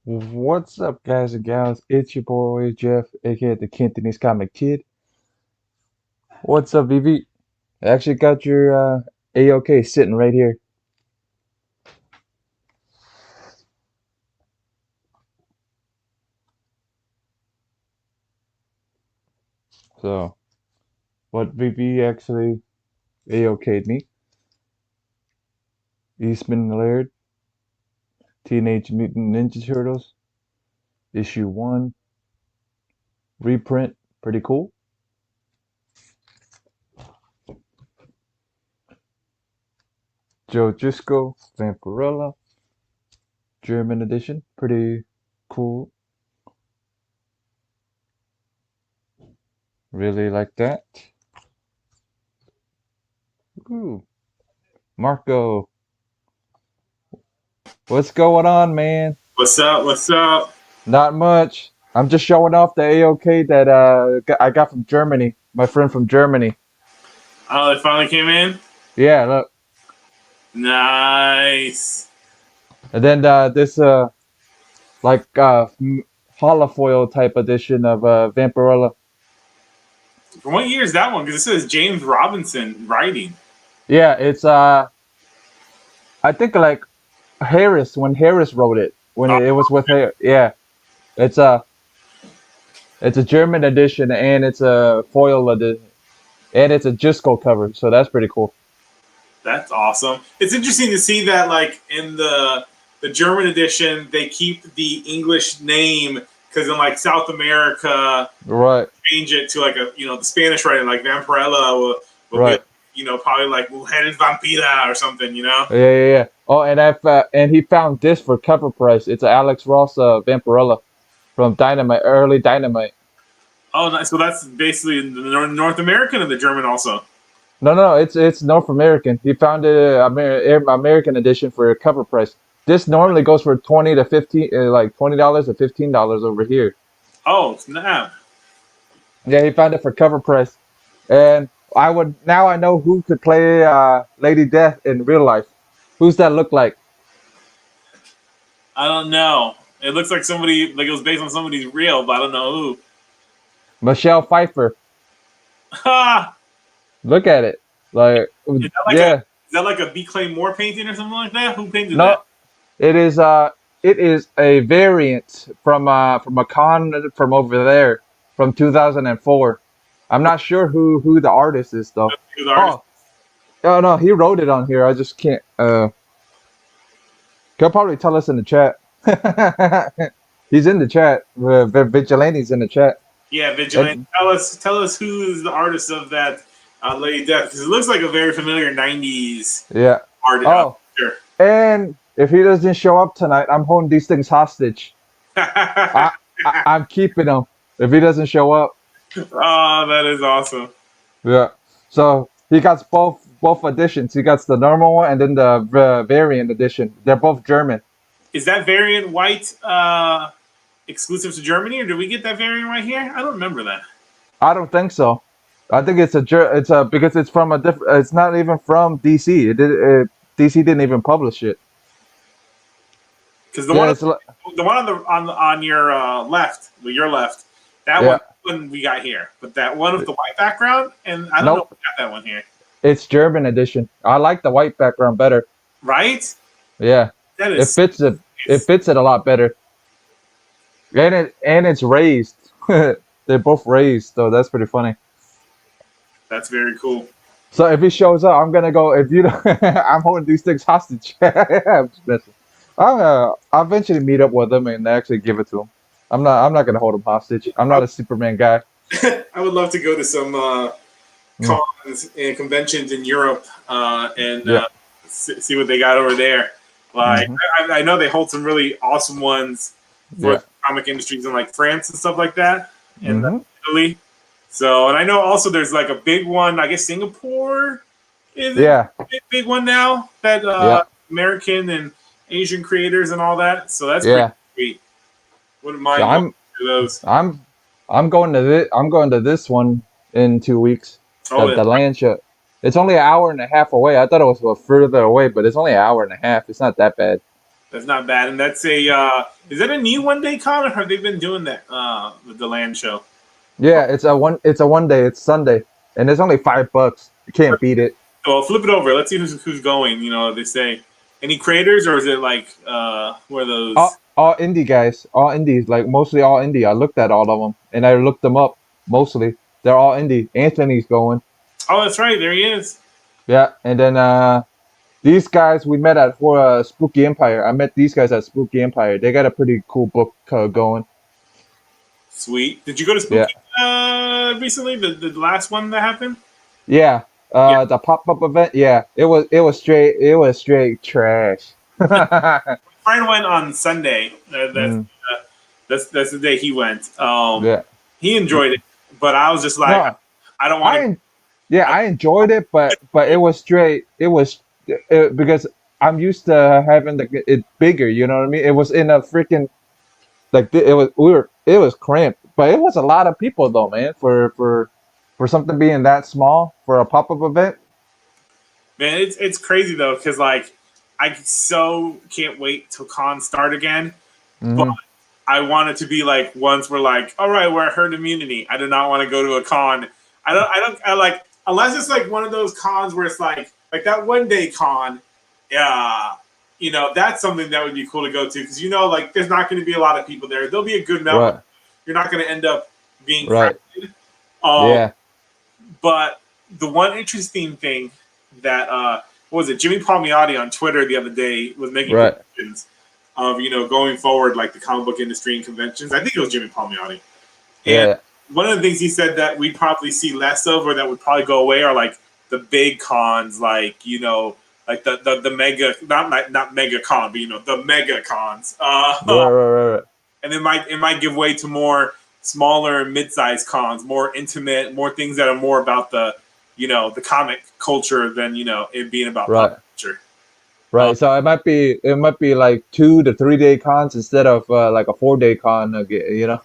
What's up, guys and gals? It's your boy Jeff, aka the Cantonese Comic Kid. What's up, VV? I actually got your AOK sitting right here. So, what VV actually AOK'd me? Eastman Laird, Teenage Mutant Ninja Turtles, issue 1, reprint, pretty cool. Joe Driscoll, Vampirella, German edition, pretty cool. Really like that. Ooh, Marco, what's going on, man? What's up? What's up? Not much. I'm just showing off the AOK that I got from Germany. My friend from Germany. Oh, it finally came in. Yeah, look. Nice. And then this like holofoil type edition of Vampirella. From what year is that one? Because it says James Robinson writing. Yeah, it's I think like Harris when Harris wrote it when Oh, it was with her. Yeah, it's it's a German edition and it's a foil edition and it's a Jisco cover, so that's pretty cool. that's awesome. It's interesting to see that, like in the German edition, they keep the English name because in like South America, Right, change it to like the Spanish writing, like Vampirella will be right. probably like Mujeres Vampira or something. Yeah. Oh, and and he found this for cover price. It's a Alex Ross Vampirella from Dynamite, early Dynamite. Oh, nice. So that's basically the North American and the German also. No, it's North American. He found it American edition for a cover price. This normally goes for 20 to 15, like $20 to $15 over here. Oh, snap. Yeah, he found it for cover price, and I would now I know who could play Lady Death in real life. Who's that look like? I don't know. It looks like somebody, like it was based on somebody's real, but I don't know who. Michelle Pfeiffer. Ha! Look at it. Like, Is that like a yeah. is that like a B. Clay Moore painting or something like that? Who painted that? No, it is a variant from a con from over there from 2004. I'm not sure who the artist is though. Who's the artist? Oh, oh no, he wrote it on here. I just can't he'll probably tell us in the chat. He's in the chat. Vigilante's in the chat. Yeah, Vigilante. And, Tell us who is the artist of that Lady Death, because it looks like a very familiar '90s yeah. artist. Oh, Sure. and if he doesn't show up tonight, I'm holding these things hostage. I'm keeping him if he doesn't show up. Oh, that is awesome. Yeah. So he got both editions. He got the normal one and then the variant edition. They're both German. Is that variant white exclusive to Germany, or did we get that variant right here? I don't remember that. I don't think so. I think it's a because it's from a different. It's not even from DC. DC didn't even publish it. Because Yeah. It's the one on your left, well, your left, that yeah. one we got here, but that one with the white background, and I don't know if Nope. we got that one here, It's German edition. I like the white background better. right? Yeah. That It is fits it. It fits it a lot better. And it's raised. They're both raised, so that's pretty funny. that's very cool. So if he shows up, I'm gonna go. If you, don't, I'm holding these things hostage. I'm just messing. I'll eventually meet up with him and actually give it to him. I'm not gonna hold him hostage. I'm not a Superman guy. I would love to go to some Mm, cons and conventions in Europe and yeah. see what they got over there. Like Hmm. I know they hold some really awesome ones for Yeah. the comic industries in like France and stuff like that, and Hmm. Italy. So, and I know also there's like a big one. I guess Singapore is a Yeah. big one now that Yeah. American and Asian creators and all that. So that's pretty Yeah. sweet. Wouldn't So mind going to those. I'm going to this. I'm going to this one in 2 weeks. Oh, The land show. It's only an hour and a half away. I thought it was further away, but it's only an hour and a half. It's not that bad. That's not bad. And that's a is that a new one day con, or have they been doing that with the land show? Yeah, it's a one day. It's Sunday, and it's only $5. You can't beat it. Well, flip it over. Let's see who's going. You know, they say any creators, or is it like who are those? All indie guys, all indies, like mostly all indie. I looked at all of them, and I looked them up. Mostly, they're all indie. Anthony's going. Oh, that's right. There he is. Yeah, and then these guys we met at for Spooky Empire. I met these guys at Spooky Empire. They got a pretty cool book going. Sweet. Did you go to Yeah, Spooky recently? The last one that happened? yeah. Yeah. The pop up event. Yeah, it was straight trash. Friend went on Sunday. Mm, That's the day he went. yeah. He enjoyed it, but I was just like, No, I don't want I to. en- yeah, I enjoyed it, but it was straight. Because I'm used to having it bigger. You know what I mean? It was in a freaking it was cramped, but it was a lot of people though, man. For something being that small for a pop up event. Man, it's crazy though, because like I so can't wait till cons start again. But Hmm. I want it to be like once we're like, all right, we're at herd immunity. I do not want to go to a con. I like unless it's like one of those cons where it's like that one day con. Yeah, that's something that would be cool to go to because like there's not going to be a lot of people there. There'll be a good amount. Right, You're not going to end up being right, crowded. Um, yeah, but the one interesting thing that what was it? Jimmy Palmiotti on Twitter the other day was making right, predictions of going forward, like the comic book industry and conventions. I think it was Jimmy Palmiotti, and yeah, one of the things he said that we'd probably see less of, or that would probably go away, are like the big cons, like like the mega, not mega con, but the mega cons. right. And it might give way to more smaller mid-sized cons, more intimate, more things that are more about the comic culture than it being about Right. pop culture. Right. So it might be like 2 to 3 day cons instead of like a 4 day con. Remember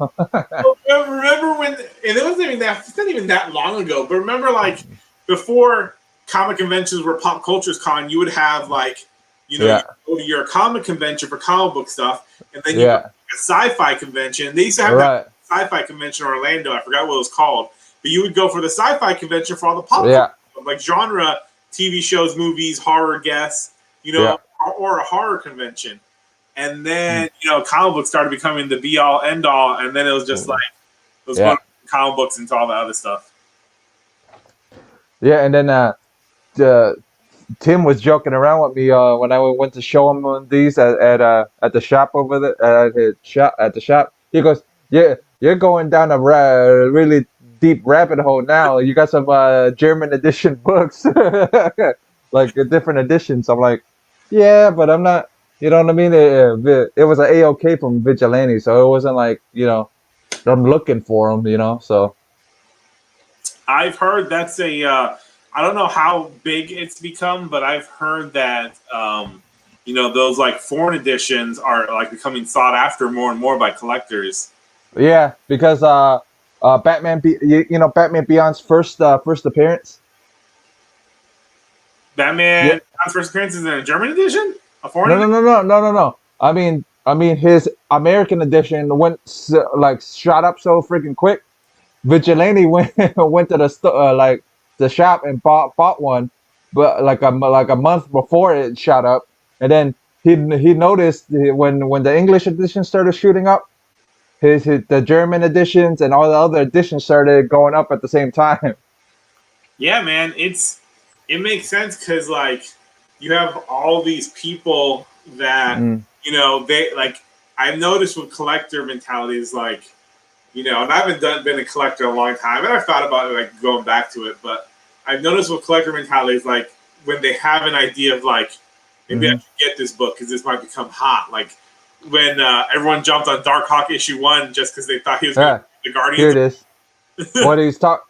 when? And it wasn't even that. It's not even that long ago. But remember, like before comic conventions were pop culture's con, you would have like you Yeah. go to your comic convention for comic book stuff, and then you go to Yeah. a sci-fi convention. They used to have Right. that sci-fi convention in Orlando. I forgot what it was called, but you would go for the sci-fi convention for all the pop Yeah. culture, like genre TV shows, movies, horror guests, Yeah. or a horror convention. And then, Mm. comic books started becoming the be all end all, and then it was just like it was Yeah. going from comic books into all the other stuff. Yeah. And then Tim was joking around with me when I went to show him on these at the shop over there at the shop. He goes, "Yeah, you're going down a really deep rabbit hole now. You got some German edition books, like different editions." I'm like, "Yeah, but I'm not. You know what I mean? It was an A-OK from Vigilante, so it wasn't like I'm looking for them. So I've heard that's I don't know how big it's become, but I've heard that those like foreign editions are like becoming sought after more and more by collectors. yeah, because Batman, Batman Beyond's first appearance. Yeah, Batman first appearance is in a German edition, a foreign no, no, edition. no, no, no, no, no. I mean, his American edition went like shot up so freaking quick. Vigilante went to the like the shop and bought one, but like a month before it shot up, and then he noticed when the English edition started shooting up, his the German editions and all the other editions started going up at the same time. Yeah, man, it makes sense because like you have all these people that Mm, they like. I've noticed with collector mentalities, like and I haven't been a collector in a long time, and I've thought about like going back to it, but I've noticed with collector mentalities, like when they have an idea of like maybe I hmm. should get this book because this might become hot, like when everyone jumped on Darkhawk issue 1 just because they thought he was going to Yeah, be the here Guardians. it is. What he's talk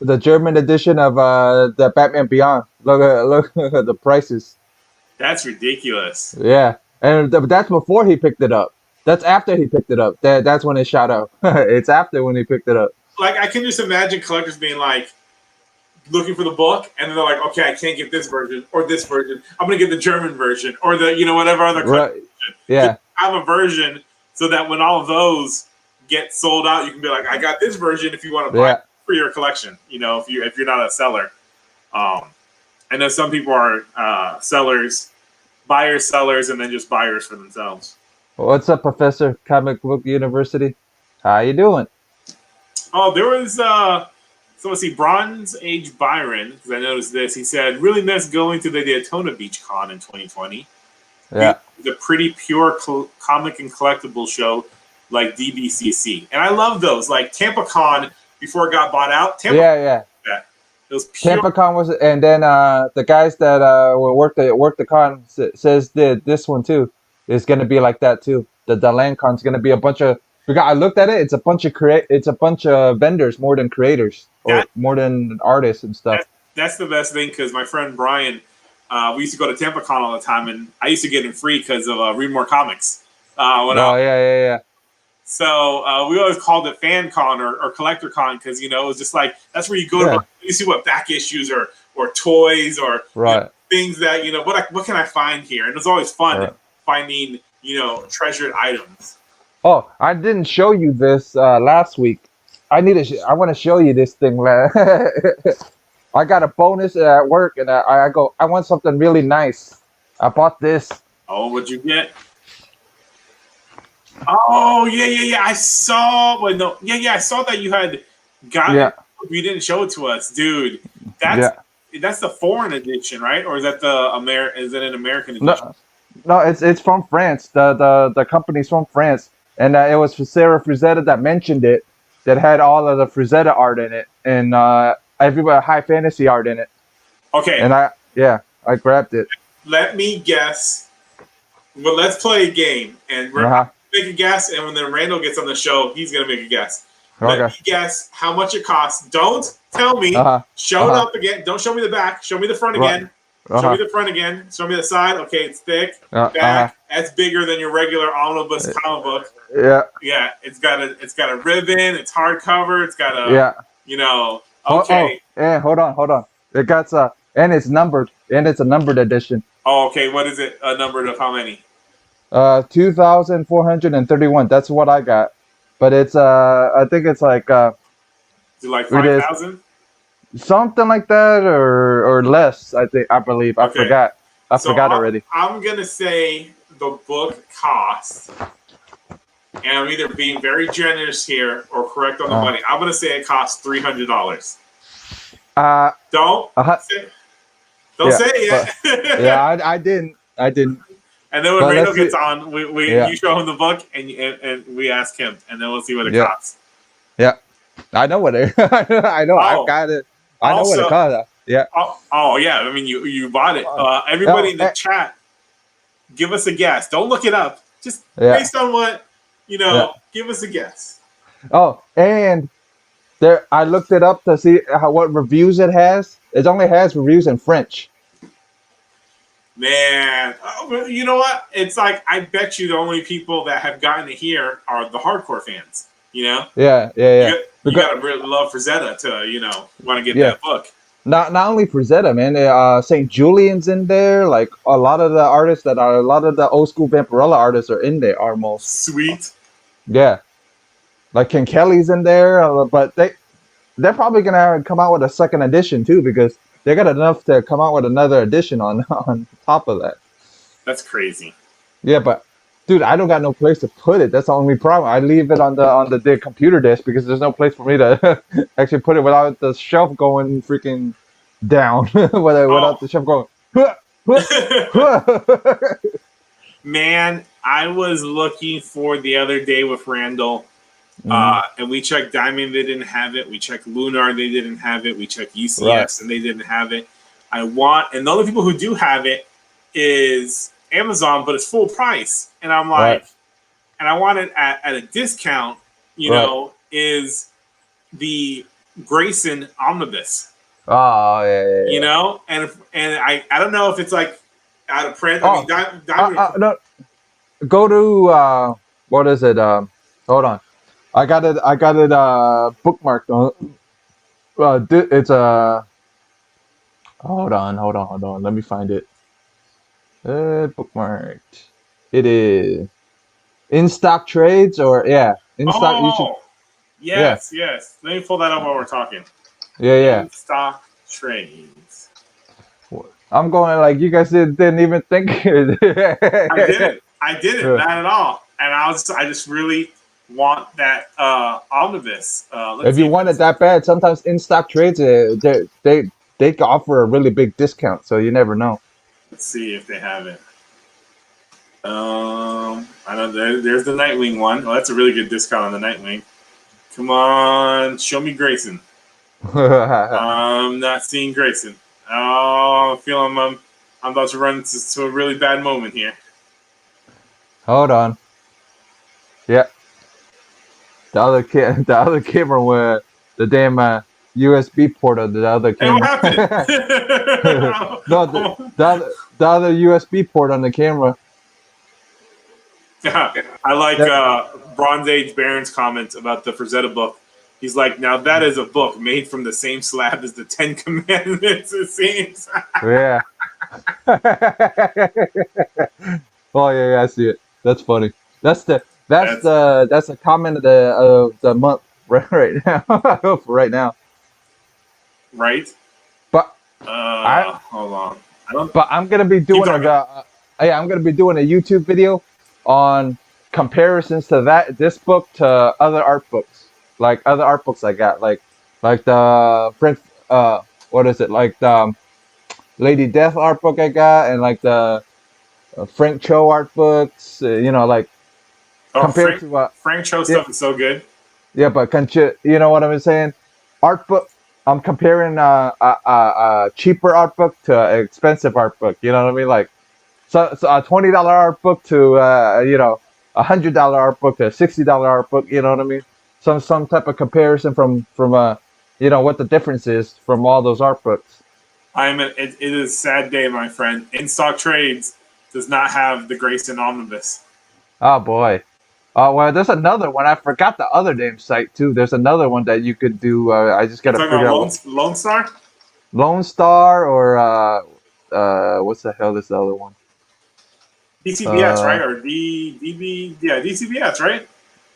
the German edition of the Batman Beyond. Look at the prices. That's ridiculous. Yeah, and that's before he picked it up. That's after he picked it up. That's when it shot up. It's after when he picked it up. Like I can just imagine collectors being like looking for the book, and then they're like, okay, I can't get this version or this version. I'm gonna get the German version or the whatever other Right. Yeah. Have a version so that when all of those get sold out, you can be like, I got this version if you want to buy it for your collection. You know, if you're not a seller. I know some people are buyers, sellers, and then just buyers for themselves. What's up, Professor Comic Book University? How you doing? Oh, there was so let's see, Bronze Age Byron, because I noticed this. He said, really miss going to the Daytona Beach Con in 2020. Yeah. It's a pretty pure comic and collectible show like DBCC. And I love those. Like Tampa Con, before it got bought out. Yeah. It was pure. Tampa Con was, and then the guys that will work the con says this one too is gonna be like that too. The land con's gonna be a bunch of, because I looked at it, it's a bunch of vendors more than creators or more than artists and stuff. That's the best thing, because my friend Brian, we used to go to Tampa Con all the time, and I used to get in free because of Read More Comics. Yeah. So we always called it Fan Con or Collector Con, because it was just like, that's where you go to you see what back issues or toys or things that what can I find here, and it's always fun finding treasured items. Oh, I didn't show you this last week. I want to show you this thing. I got a bonus at work, and I want something really nice. I bought this. Oh, what'd you get? Oh, yeah. I saw. Well, no, yeah. I saw that you had got it. You didn't show it to us, dude. That's the foreign edition, right? Or is that is it an American edition? No, it's from France. The company's from France, and it was for Sara Frazetta that mentioned it. That had all of the Frazetta art in it, and everybody high fantasy art in it. Okay. And I grabbed it. Let me guess. Well, let's play a game, and we're make a guess, and when then Randall gets on the show, he's gonna make a guess. Let me guess how much it costs. Don't tell me. Show it up again. Don't show me the back. Show me the front again. Show me the front again. Show me the side. Okay, it's thick. Back. That's bigger than your regular omnibus comic book. Yeah. It's got a ribbon. It's hardcover. It's got a Okay. Hold on. It got and it's numbered, and it's a numbered edition. Oh, okay. What is it? Numbered of how many? 2,431. That's what I got. But it's I think it's like is it like 5,000? Something like that, or less. I believe. I forgot. I forgot already. I'm gonna say the book costs, and I'm either being very generous here or correct on the money. I'm gonna say it costs $300. Don't say it yet. I didn't. And then when Randall gets on, you show him the book and we ask him, and then we'll see what it costs. Yeah, I know what it. I know. I got it. I know what it costs. Yeah. Oh yeah. I mean, you bought it. Everybody in the chat, give us a guess. Don't look it up. Just based on what give us a guess. Oh, and I looked it up to see what reviews it has. It only has reviews in French. Man, you know what? It's like, I bet you the only people that have gotten it here are the hardcore fans. Yeah. You gotta really love Frazetta to want to get that book. Not only Frazetta, man. St. Julian's in there. Like a lot of the old school Vampirella artists are in there almost. Sweet. Yeah. Like Ken Kelly's in there, but they're probably gonna come out with a second edition too, because they got enough to come out with another edition on top of that. That's crazy. Yeah, but dude, I don't got no place to put it. That's the only problem. I leave it on the computer desk because there's no place for me to actually put it without the shelf going freaking down. Without the shelf going. Man, I was looking for the other day with Randall. And we checked Diamond, they didn't have it. We checked Lunar, they didn't have it. We checked UCS, and they didn't have it. And the only people who do have it is Amazon, but it's full price. And I'm like, and I want it at a discount, is the Grayson Omnibus. Oh, yeah. And I don't know if it's like out of print. I mean, Diamond. No. Go to, what is it? Hold on. I got it bookmarked. It's hold on. Let me find it. Bookmarked. It is in stock trades or in stock. You should Oh, yeah yes. Let me pull that up while we're talking. yeah. In stock trades. I'm going like you guys didn't even think. I didn't, not at all. And I just really want that omnibus. Let's If see you if want it it's, that bad, sometimes in stock trades they can offer a really big discount, so you never know. let's see if they have it. I know there's the Nightwing one. Oh, that's a really good discount on the Nightwing. Come on, show me Grayson. I'm not seeing Grayson. Oh, I feel I'm about to run to a really bad moment here. Hold on. Yeah, the other camera with the damn USB port of the other Hey, what camera. happened? No, the other USB port on the camera. I like That, Bronze Age Baron's comment about the Frazetta book. He's like, now that is a book made from the same slab as the Ten Commandments, it seems. yeah. Oh yeah, I see it. That's funny. That's That's the comment of the month right now. For right now. right. But I Hold on. I don't but I'm gonna be keep doing talking. I'm gonna be doing a YouTube video on comparisons to this book to other art books, like other art books I got, like the Frank what is it like the Lady Death art book I got, and like the Frank Cho art books. Like Oh, compared Frank to Frank Cho yeah stuff is so good. yeah, but you know what I'm saying? Art book. I'm comparing a cheaper art book to an expensive art book. You know what I mean? Like so a $20 art book to $100 art book to a $60 art book. You know what I mean? Some type of comparison from what the difference is from all those art books. It is a sad day, my friend. In stock trades does not have the Grayson omnibus. Oh boy. Oh well, there's another one. I forgot the other name site too. There's another one that you could do. I just You're gotta talking figure about out Lone Star? Lone Star or what's the hell is the other one? DCBS, right? Uh, Or DB? Yeah, DCBS, right?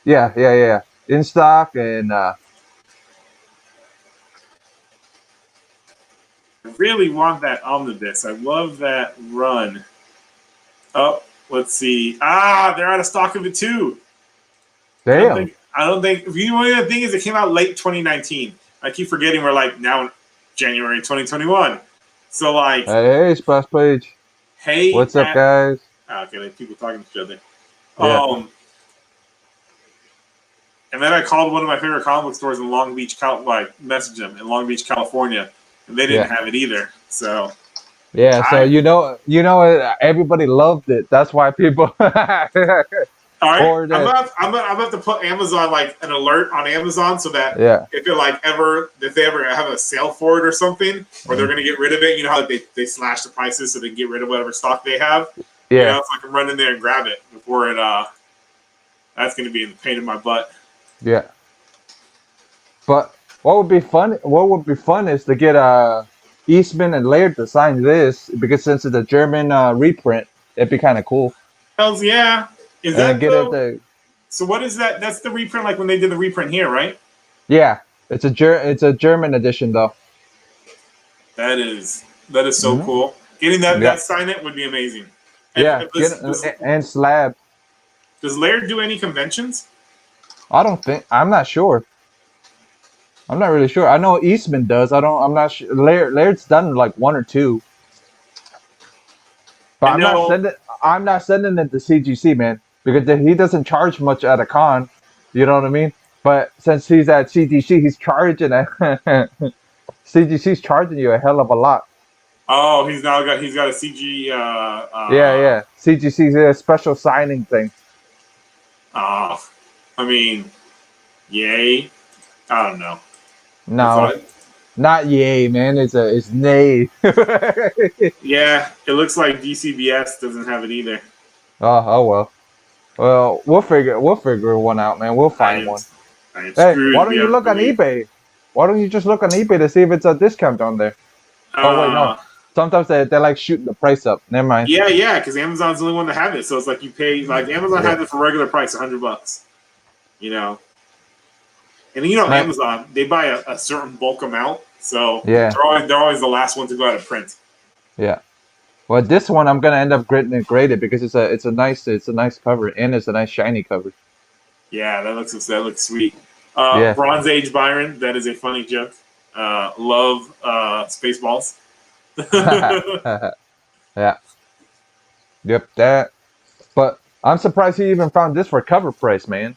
yeah. In stock and I really want that omnibus. I love that run. Oh, let's see. They're out of stock of it too. I don't damn. think. I don't think. You know, the thing is, it came out late 2019. I keep forgetting we're like now in January 2021. So like, Hey, splash page. hey, What's up, guys? okay, like people talking to each other. Yeah, And then I called one of my favorite comic book stores in Long Beach, messaged them in Long Beach, California, and they didn't yeah, have it either. So yeah. So I, everybody loved it. That's why people all right, or that. I'm about to put Amazon like an alert on Amazon so that Yeah, if they ever have a sale for it or something, or they're gonna get rid of it, you know how they slash the prices so they can get rid of whatever stock they have. You yeah, know, so I can run in there and grab it before it that's gonna be a pain in my butt. yeah. But what would be fun? What would be fun is to get Eastman and Laird to sign this because since it's a German reprint, it'd be kind of cool. Hells yeah. Is And that get it the the so what is that? That's the reprint like when they did the reprint here, right? yeah. It's a German edition though. That is so Hmm. cool. Getting Yeah, that sign it would be amazing. yeah. And Get and slab. does Laird do any conventions? I don't think. I'm not sure. I'm not really sure. I know Eastman does. I don't. I'm not sure. Laird's done like one or two, but I know. I'm not sending it to CGC, man, because he doesn't charge much at a con. You know what I mean? But since he's at CGC, he's charging CGC's charging you a hell of a lot. Oh, he's got a CG. Yeah. CGC's a special signing thing. Uh, I mean, yay. I don't know. It's No, like, not yay, man. It's nay. yeah, it looks like DCBS doesn't have it either. Oh well. Well, we'll figure one out, man. We'll I find am one. I am Hey, why screwed. We don't you have look to on leave. eBay? Why don't you just look on eBay to see if it's a discount on there? Oh wait, no, Uh, it's sometimes they like shooting the price up. Never mind. Yeah, because Amazon's the only one to have it. So it's like you pay like Amazon has it for regular price, $100. You know, and Amazon, they buy a certain bulk amount, so they're always the last one to go out of print. Yeah. Well, this one I'm gonna end up graded because it's a nice cover and it's a nice shiny cover. Yeah, that looks sweet. Bronze Age Byron, that is a funny joke. Love Spaceballs. Yeah. Yep, that. But I'm surprised he even found this for cover price, man.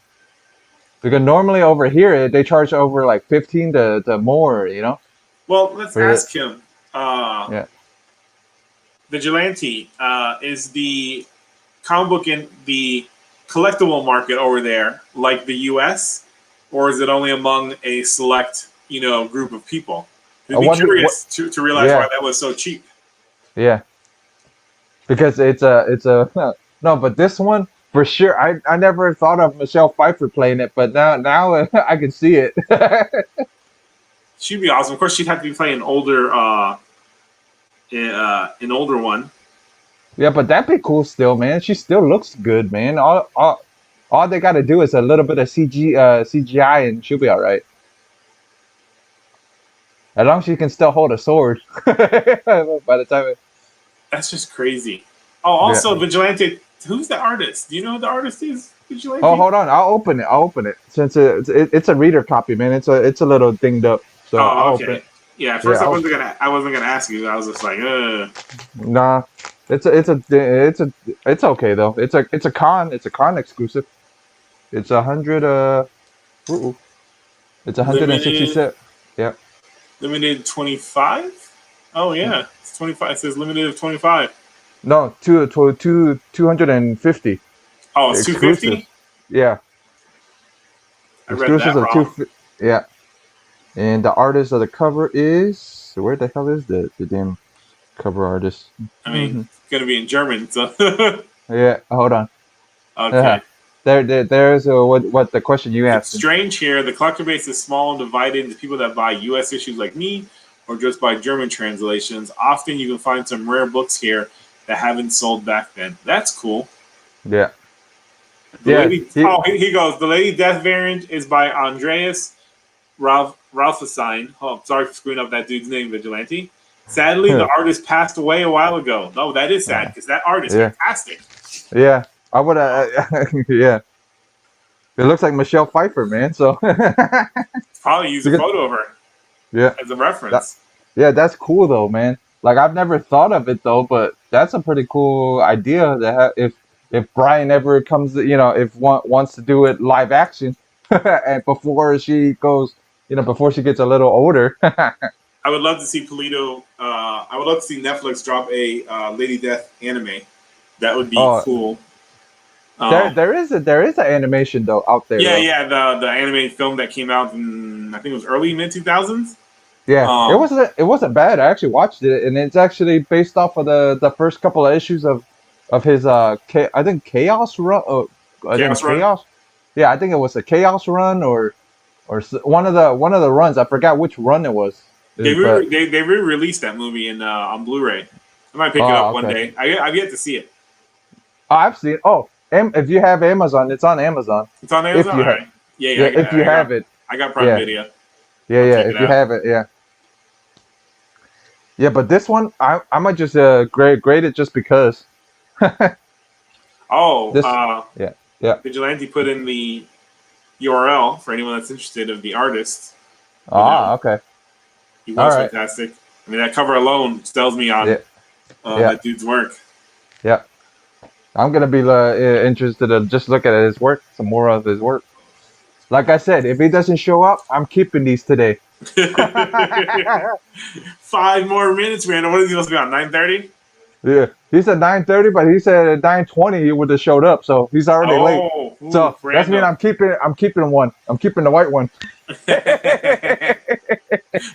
Because normally over here they charge over like 15 to more, you know. Well, let's ask him. Yeah. Vigilante, is the comic book in the collectible market over there like the U.S., or is it only among a select, group of people? I'd be curious to realize why that was so cheap. Yeah. Because it's a no, but this one for sure. I never thought of Michelle Pfeiffer playing it, but now I can see it. She'd be awesome. Of course, she'd have to be playing an older one. Yeah, but that'd be cool still, man. She still looks good, man. All they got to do is a little bit of CGI, and she'll be all right. As long as she can still hold a sword. By the time that's just crazy. Oh, also Vigilante. Who's the artist? Do you know who the artist is? Vigilante. Oh, hold on. I'll open it since it's a reader copy, man. It's a little dinged up. So I'll open it. Yeah. First, I wasn't gonna ask you. I was just like, Nah, it's okay though. It's a con exclusive. It's 100. It's 167. Yeah. Limited 25. Oh yeah, it's 25. It says limited of 25. No, 250. Oh, it's 250. Yeah. I read that wrong. Yeah. And the artist of the cover is where the hell is the damn cover artist? I mean, it's gonna be in German, so. Yeah. Hold on. Okay. There's what the question you asked. It's strange here. The collector base is small and divided into people that buy U.S. issues like me, or just buy German translations. Often you can find some rare books here that haven't sold back then. That's cool. Yeah. He goes. The Lady Death variant is by Andreas Ralphstein. Oh, sorry for screwing up that dude's name, Vigilante. Sadly, the artist passed away a while ago. No, that is sad because that art is fantastic. Yeah. I would yeah. It looks like Michelle Pfeiffer, man. So probably use a photo of her. Yeah. As a reference. That's cool though, man. Like I've never thought of it though, but that's a pretty cool idea to have if Brian ever comes, if wants to do it live action, and before she goes, before she gets a little older. I would love to see Polito. I would love to see Netflix drop a Lady Death anime. That would be cool. There is an animation though out there. Yeah, the animated film that came out in I think it was early mid 2000s. Yeah, it wasn't bad. I actually watched it, and it's actually based off of the first couple of issues of his I think Chaos Run. Chaos. Yeah, I think it was a Chaos Run or one of the runs. I forgot which run it was. They re-released that movie on Blu-ray. I might pick it up one day. I've yet to see it. Oh, I've seen it. Oh, if you have Amazon, it's on Amazon. It's on Amazon? All right. Yeah. If you have it. I got Prime Video. Yeah. If you have it, yeah. Yeah, but this one, I might just grade it just because. Vigilante put in the URL for anyone that's interested of the artist. Okay. He was fantastic. I mean, that cover alone tells me on that dude's work. Yeah. I'm going to be interested to just look at his work, some more of his work. Like I said, if he doesn't show up, I'm keeping these today. 5 more minutes, Randall. What is he supposed to be on, 9:30? Yeah. He said 9:30, but he said at 9:20 he would have showed up, so he's already late. So that's mean I'm keeping one. I'm keeping the white one.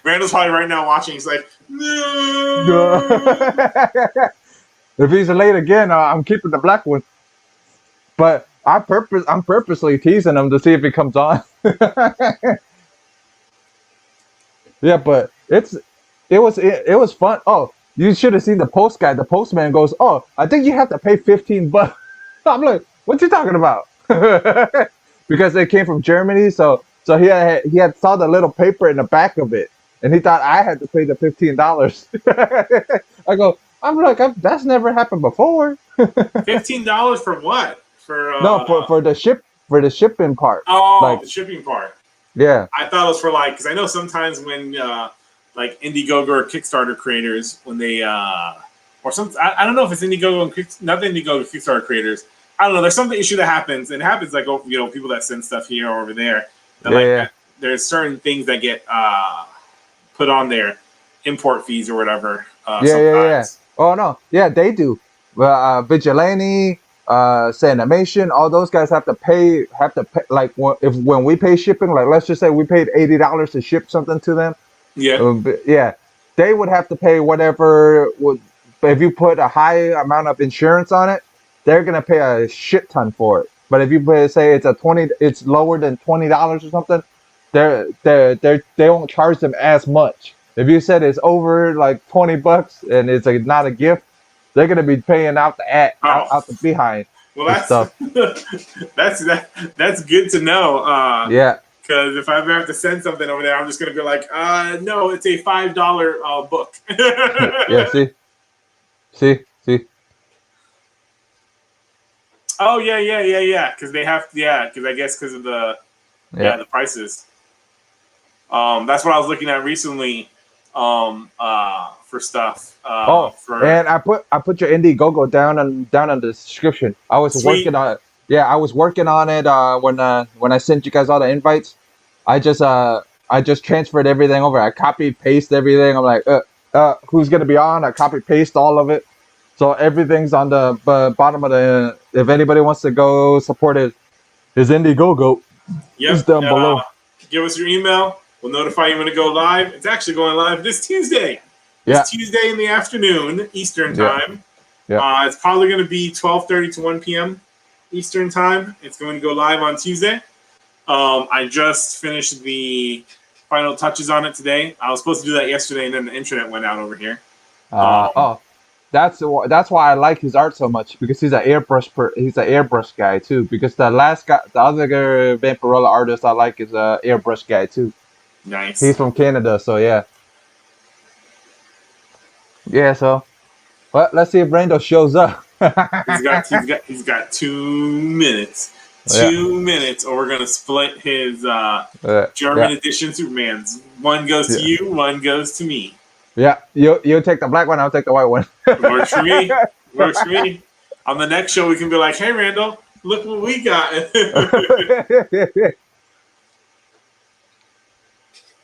Randall's probably right now watching. He's like, no. If he's late again, I'm keeping the black one. But I'm purposely teasing him to see if he comes on. Yeah, but it was fun. Oh, you should have seen the post guy. The postman goes, "Oh, I think you have to pay $15." I'm like, "What you talking about?" Because they came from Germany, so he had saw the little paper in the back of it, and he thought I had to pay the $15. I go, that's never happened before. $15 for what? For No, for the shipping part. oh, Like, the shipping part. yeah, I thought it was for like, because I know sometimes when like Indiegogo or Kickstarter creators, when they or some, I don't know if it's Indiegogo and not the Indiegogo Kickstarter creators. I don't know. There's some issue that happens, and it happens like, oh, you know, people that send stuff here or over there. That yeah, like yeah. there's certain things that get put on their import fees or whatever. Yeah. Sometimes. Oh no, yeah, they do. Well, Vigilante, Sanimation, all those guys have to pay. Like when we pay shipping, like let's just say we paid $80 to ship something to them. Yeah. Yeah, they would have to pay whatever. If you put a high amount of insurance on it, they're gonna pay a shit ton for it. But if you say it's lower than $20 or something, they won't charge them as much. If you said it's over like $20 and it's not a gift, they're gonna be paying out Oh, out the behind well, and stuff. that's good to know. Yeah, Because if I ever have to send something over there, I'm just gonna be like, no, it's a $5 book. yeah. See. Oh yeah. Because they have, because I guess because of Yeah. the prices. That's what I was looking at recently. For stuff. Oh, For and I put your Indiegogo down on the description. I was sweet. working on Yeah, I was working on it when I sent you guys all the invites. I just transferred everything over. I copied paste everything. I'm like, who's gonna be on? I copy paste all of it. So everything's on the bottom of the. If anybody wants to go support his Indiegogo, it's Yep. down below. Give us your email. We'll notify you when to go live. It's actually going live this Tuesday. Yeah, This Tuesday in the afternoon, Eastern yeah, time. yeah. It's probably going to be 12:30 to 1 p.m. Eastern time. It's going to go live on Tuesday. I just finished the final touches on it today. I was supposed to do that yesterday, and then the internet went out over here. Oh, that's why I like his art so much because he's he's an airbrush guy too. Because the other Vampirella artist I like is a airbrush guy too. He's Nice. from Canada, so yeah, yeah. So, well, let's see if Randall shows up. He's got 2 minutes. Yeah, 2 minutes, or we're gonna split his German yeah, edition Supermans. One goes to yeah, you, one goes to me. yeah. You take the black one, I'll take the white one. Works for me. Works for me. On the next show, we can be like, "Hey, Randall, look what we got."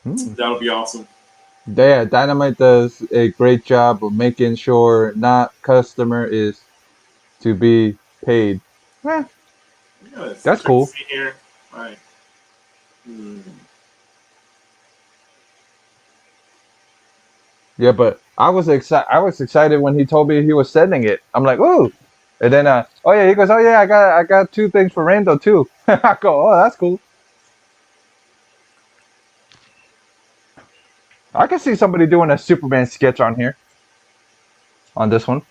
That'll be awesome. Yeah, Dynamite does a great job of making sure not customer is to be paid. Eh, Yeah, let's that's check to cool. see here. All right. Hmm. Yeah, but I was excited. I was excited when he told me he was sending it. I'm like, ooh. And then, oh yeah, he goes, oh yeah, I got two things for Randall too. I go, oh, that's cool. I can see somebody doing a Superman sketch on here, on this one.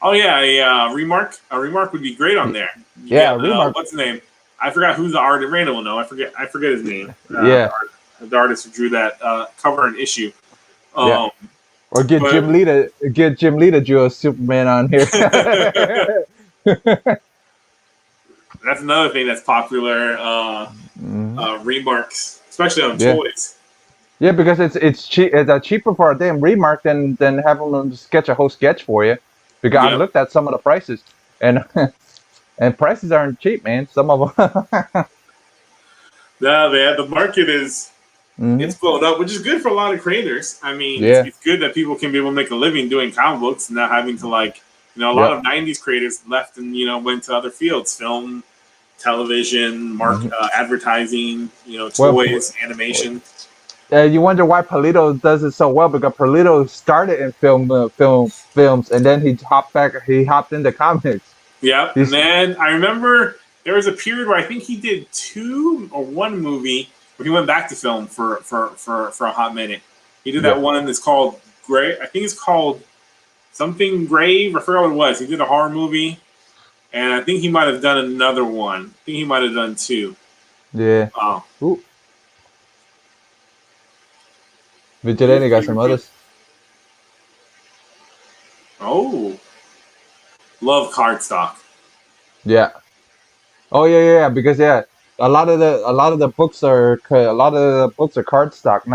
Oh yeah, a remark. A remark would be great on there. You Yeah, get, remark. what's the name? I forgot who's the artist. Randall will know. I forget his name. Yeah, The artist who drew that cover and issue. yeah. Um, Or but Get Jim Lee to draw a Superman on here. that's another thing that's popular. Mhm. Remarks, especially on Yeah. toys. Yeah, because it's cheap. It's cheaper for a damn remark than having them sketch a whole sketch for you. Because I Yep. looked at some of the prices, and and prices aren't cheap, man. Some of them. Yeah, man. The market is Hmm. it's blown up, which is good for a lot of creators. I mean, Yeah. it's good that people can be able to make a living doing comic books and not having to a lot Yeah. of '90s creators left and went to other fields, film, television, Hmm. advertising, Well, toys, animation. you wonder why Polito does it so well because Polito started in films, and then he hopped back. He hopped into comics. Yep. And He's then I remember there was a period where I think he did two or one movie where he went back to film for a hot minute. He did Yeah. that one that's called Gray. I think it's called something Grave. I forgot what it was. He did a horror movie, and I think he might have done another one. I think he might have done 2. Yeah. Oh, Ooh. Vigilante got some others. Oh, love cardstock. Yeah. Oh yeah. Because a lot of the books are cardstock,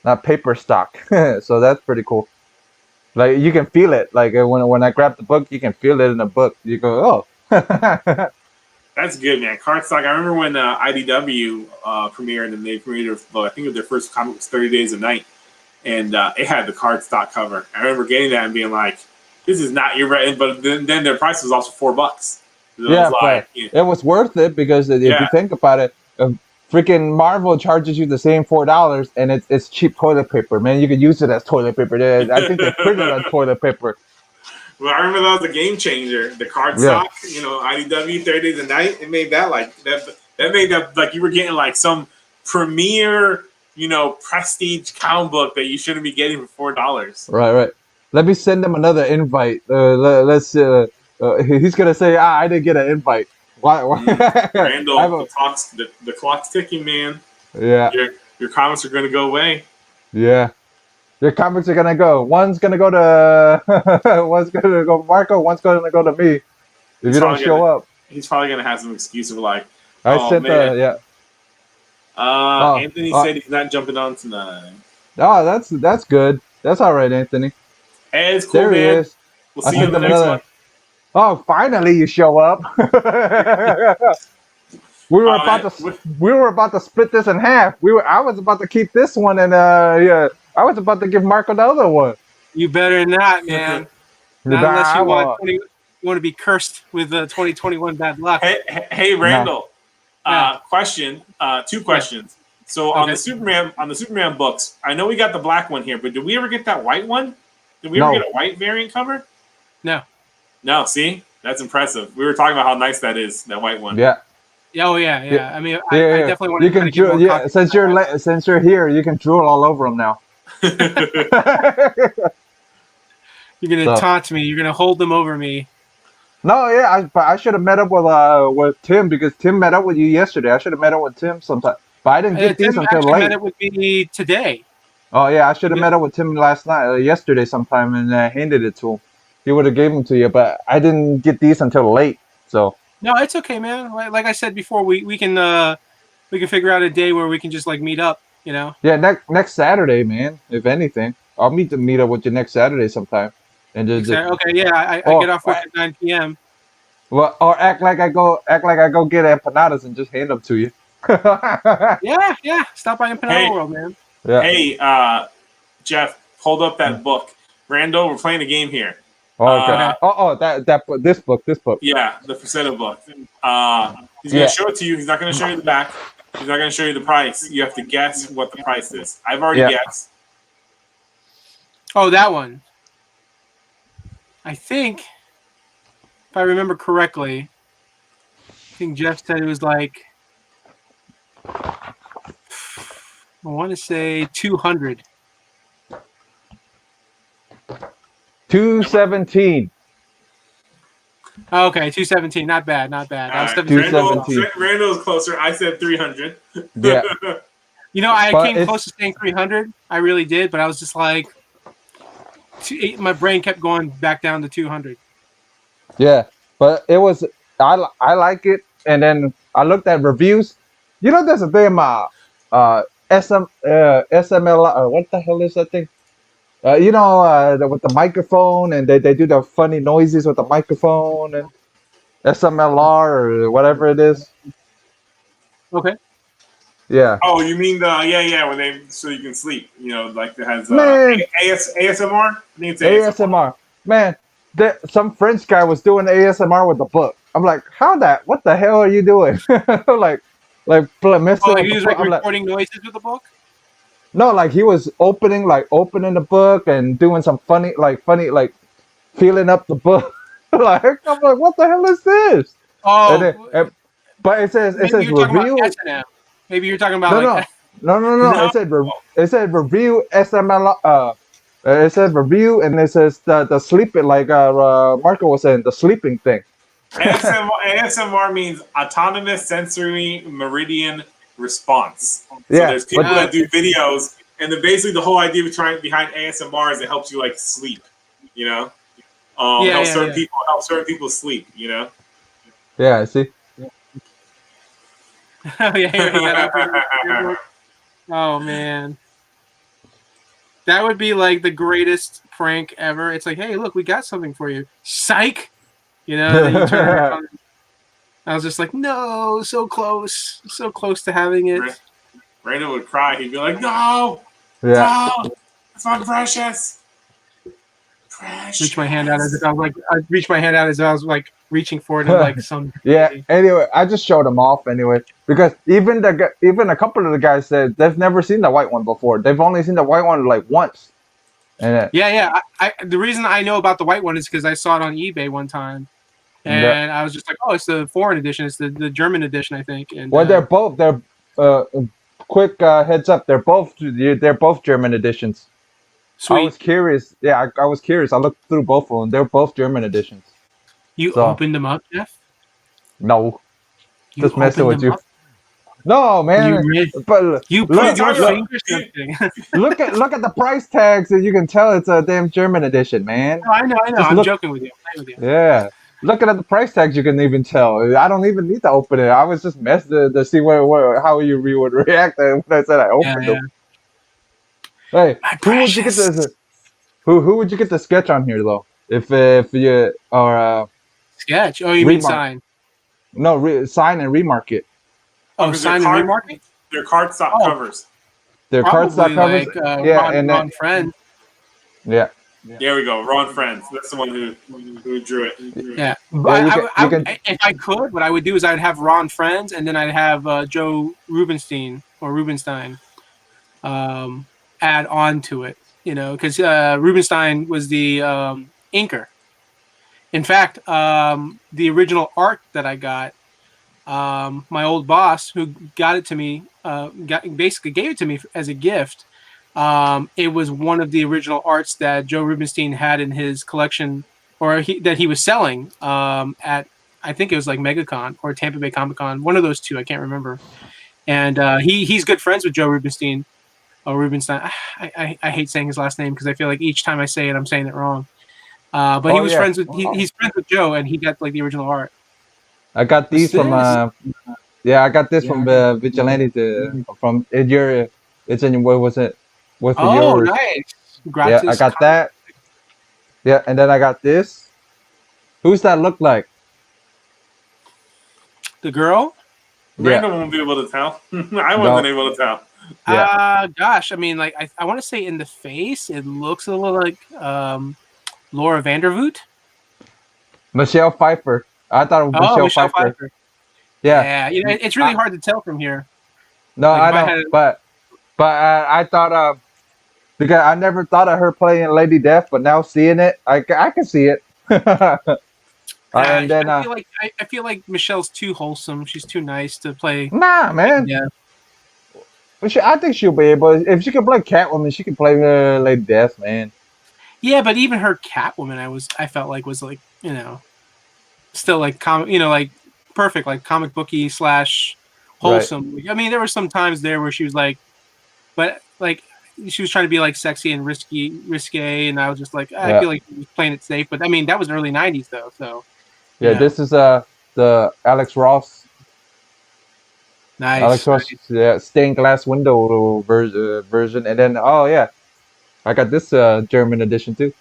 not paper stock. So that's pretty cool. Like you can feel it. Like when I grab the book, you can feel it in the book. You go, oh. That's good, man. Cardstock. I remember when IDW premiered, and they premiered, I think their first comic was 30 Days a Night, and it had the cardstock cover. I remember getting that and being like, "This is not your right." But then their price was also $4. Yeah, but it was worth it because if you think about it, freaking Marvel charges you the same $4, and it's cheap toilet paper, man. You could use it as toilet paper. I think they printed on toilet paper. Well, I remember that was a game changer. The cardstock, IDW 30 Days a Night. It made that like that. That made that like you were getting like some premier, prestige comic book that you shouldn't be getting for $4. Right. Let me send them another invite. Let's. He's gonna say, I didn't get an invite. Why? Randall, the clock's ticking, man. Yeah. Your comics are gonna go away. Yeah. Your comics are gonna go. One's gonna go to one's gonna go Marco. One's gonna go to me. If you don't show up, he's probably gonna have some excuse of like, Anthony said he's not jumping on tonight. Oh, that's good. That's all right, Anthony. Hey, it's cool, there man. He is. We'll see you in the next one. Oh, finally you show up. We were about to split this in half. I was about to keep this one, and I was about to give Marco the other one. You better not, man. Not unless you want to be cursed with 2021 bad luck. Hey, Randall. Question. 2 questions. So on the Superman books, I know we got the black one here, but did we ever get that white one? Did we ever get a white variant cover? No. No. See, that's impressive. We were talking about how nice that is, that white one. Yeah. Oh yeah. I mean, I definitely want to. You can drool. Yeah, since you're here, you can drool all over them now. You're gonna taunt me. You're gonna hold them over me. No, yeah, I should have met up with Tim because Tim met up with you yesterday. I should have met up with Tim sometime, but I didn't get these until late. Met up with me today. Oh yeah, I should have met up with Tim yesterday sometime, and handed it to him. He would have gave them to you, but I didn't get these until late. So no, it's okay, man. Like I said before, we can figure out a day where we can just like meet up. Yeah, next Saturday, man. If anything, I'll meet up with you next Saturday sometime. And just okay, yeah, I get off work at 9 p.m. Well, or act like I go get empanadas and just hand them to you. yeah. Stop by Empanada World, man. Yeah. Hey, Jeff, hold up that book. Randall, we're playing a game here. Oh, okay. This book. Yeah, the Frazetta book. He's gonna show it to you. He's not gonna show you the back. He's not gonna show you the price. You have to guess what the price is. I've already guessed. Oh, that one. I think, if I remember correctly, I think Jeff said it was like, I want to say 200. 217. Oh, okay, 217. Not bad. Randall's closer. I said 300. Yeah. I came close to saying 300. I really did, but I was just like, my brain kept going back down to 200. Yeah, but it was I like it, and then I looked at reviews. There's a thing about SML. What the hell is that thing? With the microphone, and they do the funny noises with the microphone, and SMLR or whatever it is. Okay. Yeah. Oh, you mean when so you can sleep? Like it has ASMR. I think it's ASMR. Man, some French guy was doing ASMR with the book. I'm like, what the hell are you doing? like messing with he was recording noises with the book? No, like he was opening the book and doing some funny, feeling up the book. I'm like, what the hell is this? Oh, but it says review. Maybe you're talking about No. It said review SML It says review, and it says the sleeping, like Marco was saying, the sleeping thing. ASMR means autonomous sensory meridian response. So Yeah, there's people that do videos, and basically the whole idea behind ASMR is it helps you like sleep. You know, help certain people sleep. You know. Yeah, I see. Oh man, that would be like the greatest prank ever. It's like, hey, look, we got something for you. Psych. You know, and then you turn around. I was just like, no, so close to having it. Brandon would cry. He'd be like, no, yeah, no, it's my precious. Reach my hand out as if I was like reaching for it and like some. Yeah. Anyway, I just showed them off anyway because even a couple of the guys said they've never seen the white one before. They've only seen the white one like once. And the reason I know about the white one is because I saw it on eBay one time, and I was just like, oh, it's the foreign edition. It's the German edition, I think. And they're both. Quick heads up. They're both German editions. Sweet. I was curious. Yeah, I was curious. I looked through both of them. They're both German editions. You opened them up, Jeff? No. Just messing with you. Up? No, man. You put your finger something. look at the price tags, and you can tell it's a damn German edition, man. Oh, I know. I'm joking with you. Yeah. Looking at the price tags, you can even tell. I don't even need to open it. I was just messing to see how you would react when I said I opened them. Hey, who would you get the who would you get the sketch on here though? If you are sketch? Oh, you mean sign? No, sign and remark it. Oh, sign and remark it. Their cardstock covers. Their cardstock covers. And Ron Friend. Yeah. There we go. Ron Friends. That's the one who drew it. Yeah. If I could, what I would do is I'd have Ron Friends, and then I'd have Joe Rubenstein add on to it, because Rubenstein was the inker. In fact, the original art that I got, my old boss who got it to me, basically gave it to me as a gift. It was one of the original arts that Joe Rubenstein had in his collection, or that he was selling at, I think it was like MegaCon or Tampa Bay Comic Con, one of those two, I can't remember. And he's good friends with Joe Rubenstein. Oh, Rubenstein. I hate saying his last name because I feel like each time I say it, I'm saying it wrong. But he was friends with he's friends with Joe, and he got like the original art. I got these from I got this from Vigilante from it's in what was it? What's the yours? Nice. Gratis I got that. Yeah, and then I got this. Who's that look like? The girl? Brandon won't be able to tell. I wasn't able to tell. Yeah. Gosh, I mean, like I want to say in the face, it looks a little like Laura Vandervoot. Michelle Pfeiffer. I thought it was Michelle Pfeiffer. Yeah. Yeah, it's really hard to tell from here. No, like I know, but I thought because I never thought of her playing Lady Death, but now seeing it, I can see it. And then I feel like Michelle's too wholesome. She's too nice to play. Nah, man. Yeah. I think she'll be able. If she can play Catwoman, she can play Lady Death, man. Yeah, but even her Catwoman, I felt like was like still like like perfect, like comic booky / wholesome. Right. I mean, there were some times there where she was like, but like she was trying to be like sexy and risque, and I was just like, I feel like she was playing it safe. But I mean, that was the early '90s though, so. Yeah, this is the Alex Ross. Nice. Alex Ross, stained glass window version, and then I got this German edition too.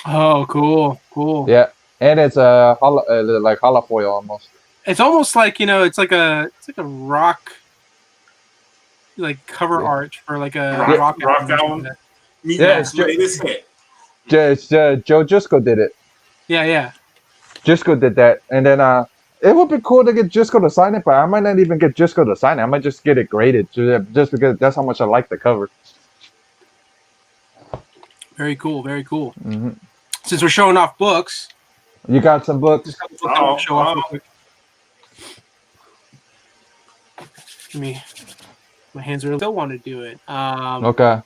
Oh, cool. Yeah, and it's like holofoil almost. It's almost like it's like a rock, like cover art for like a rock album. Yeah, it's Joe Jusco did it. Yeah. Jusco did that, and then it would be cool to get Jusco to sign it, but I might not even get Jusco to sign it. I might just get it graded, just because that's how much I like the cover. Very cool. Mm-hmm. Since we're showing off books, you got some books. Show off real quick. My hands really still want to do it. Okay.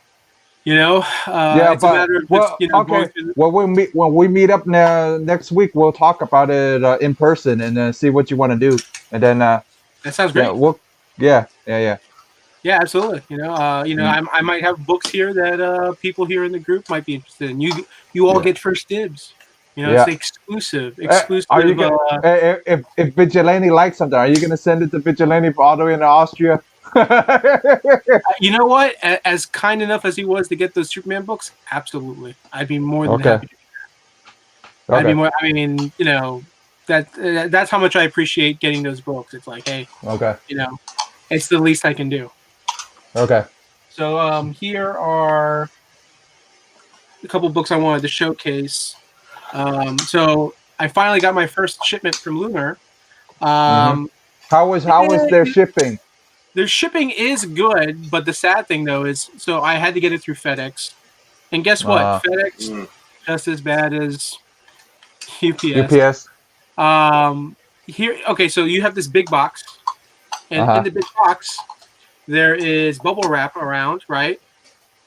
Yeah, it's a but matter of just well, going okay. through. When we meet up next week, we'll talk about it in person and see what you want to do, and then That sounds yeah, great. yeah. Yeah, absolutely. Mm, I might have books here that people here in the group might be interested in. You all yeah, get first dibs. It's yeah. exclusive. Are you Exclusive. gonna if Vigilante likes something, are you gonna send it to Vigilante all the way into Austria? You know what? As kind enough as he was to get those Superman books, absolutely. I'd be more than Okay, happy to. I'd be okay, more. I mean, that's how much I appreciate getting those books. It's like, hey, okay, you know, it's the least I can do. okay. So here are a couple books I wanted to showcase. So I finally got my first shipment from Lunar. hmm Um, How was their shipping? their shipping is good, but the sad thing though is, so I had to get it through FedEx, and guess what? Uh, FedEx just as bad as UPS. UPS. Here, okay, so you have this big box, Uh and in huh. the big box there is bubble wrap around, right?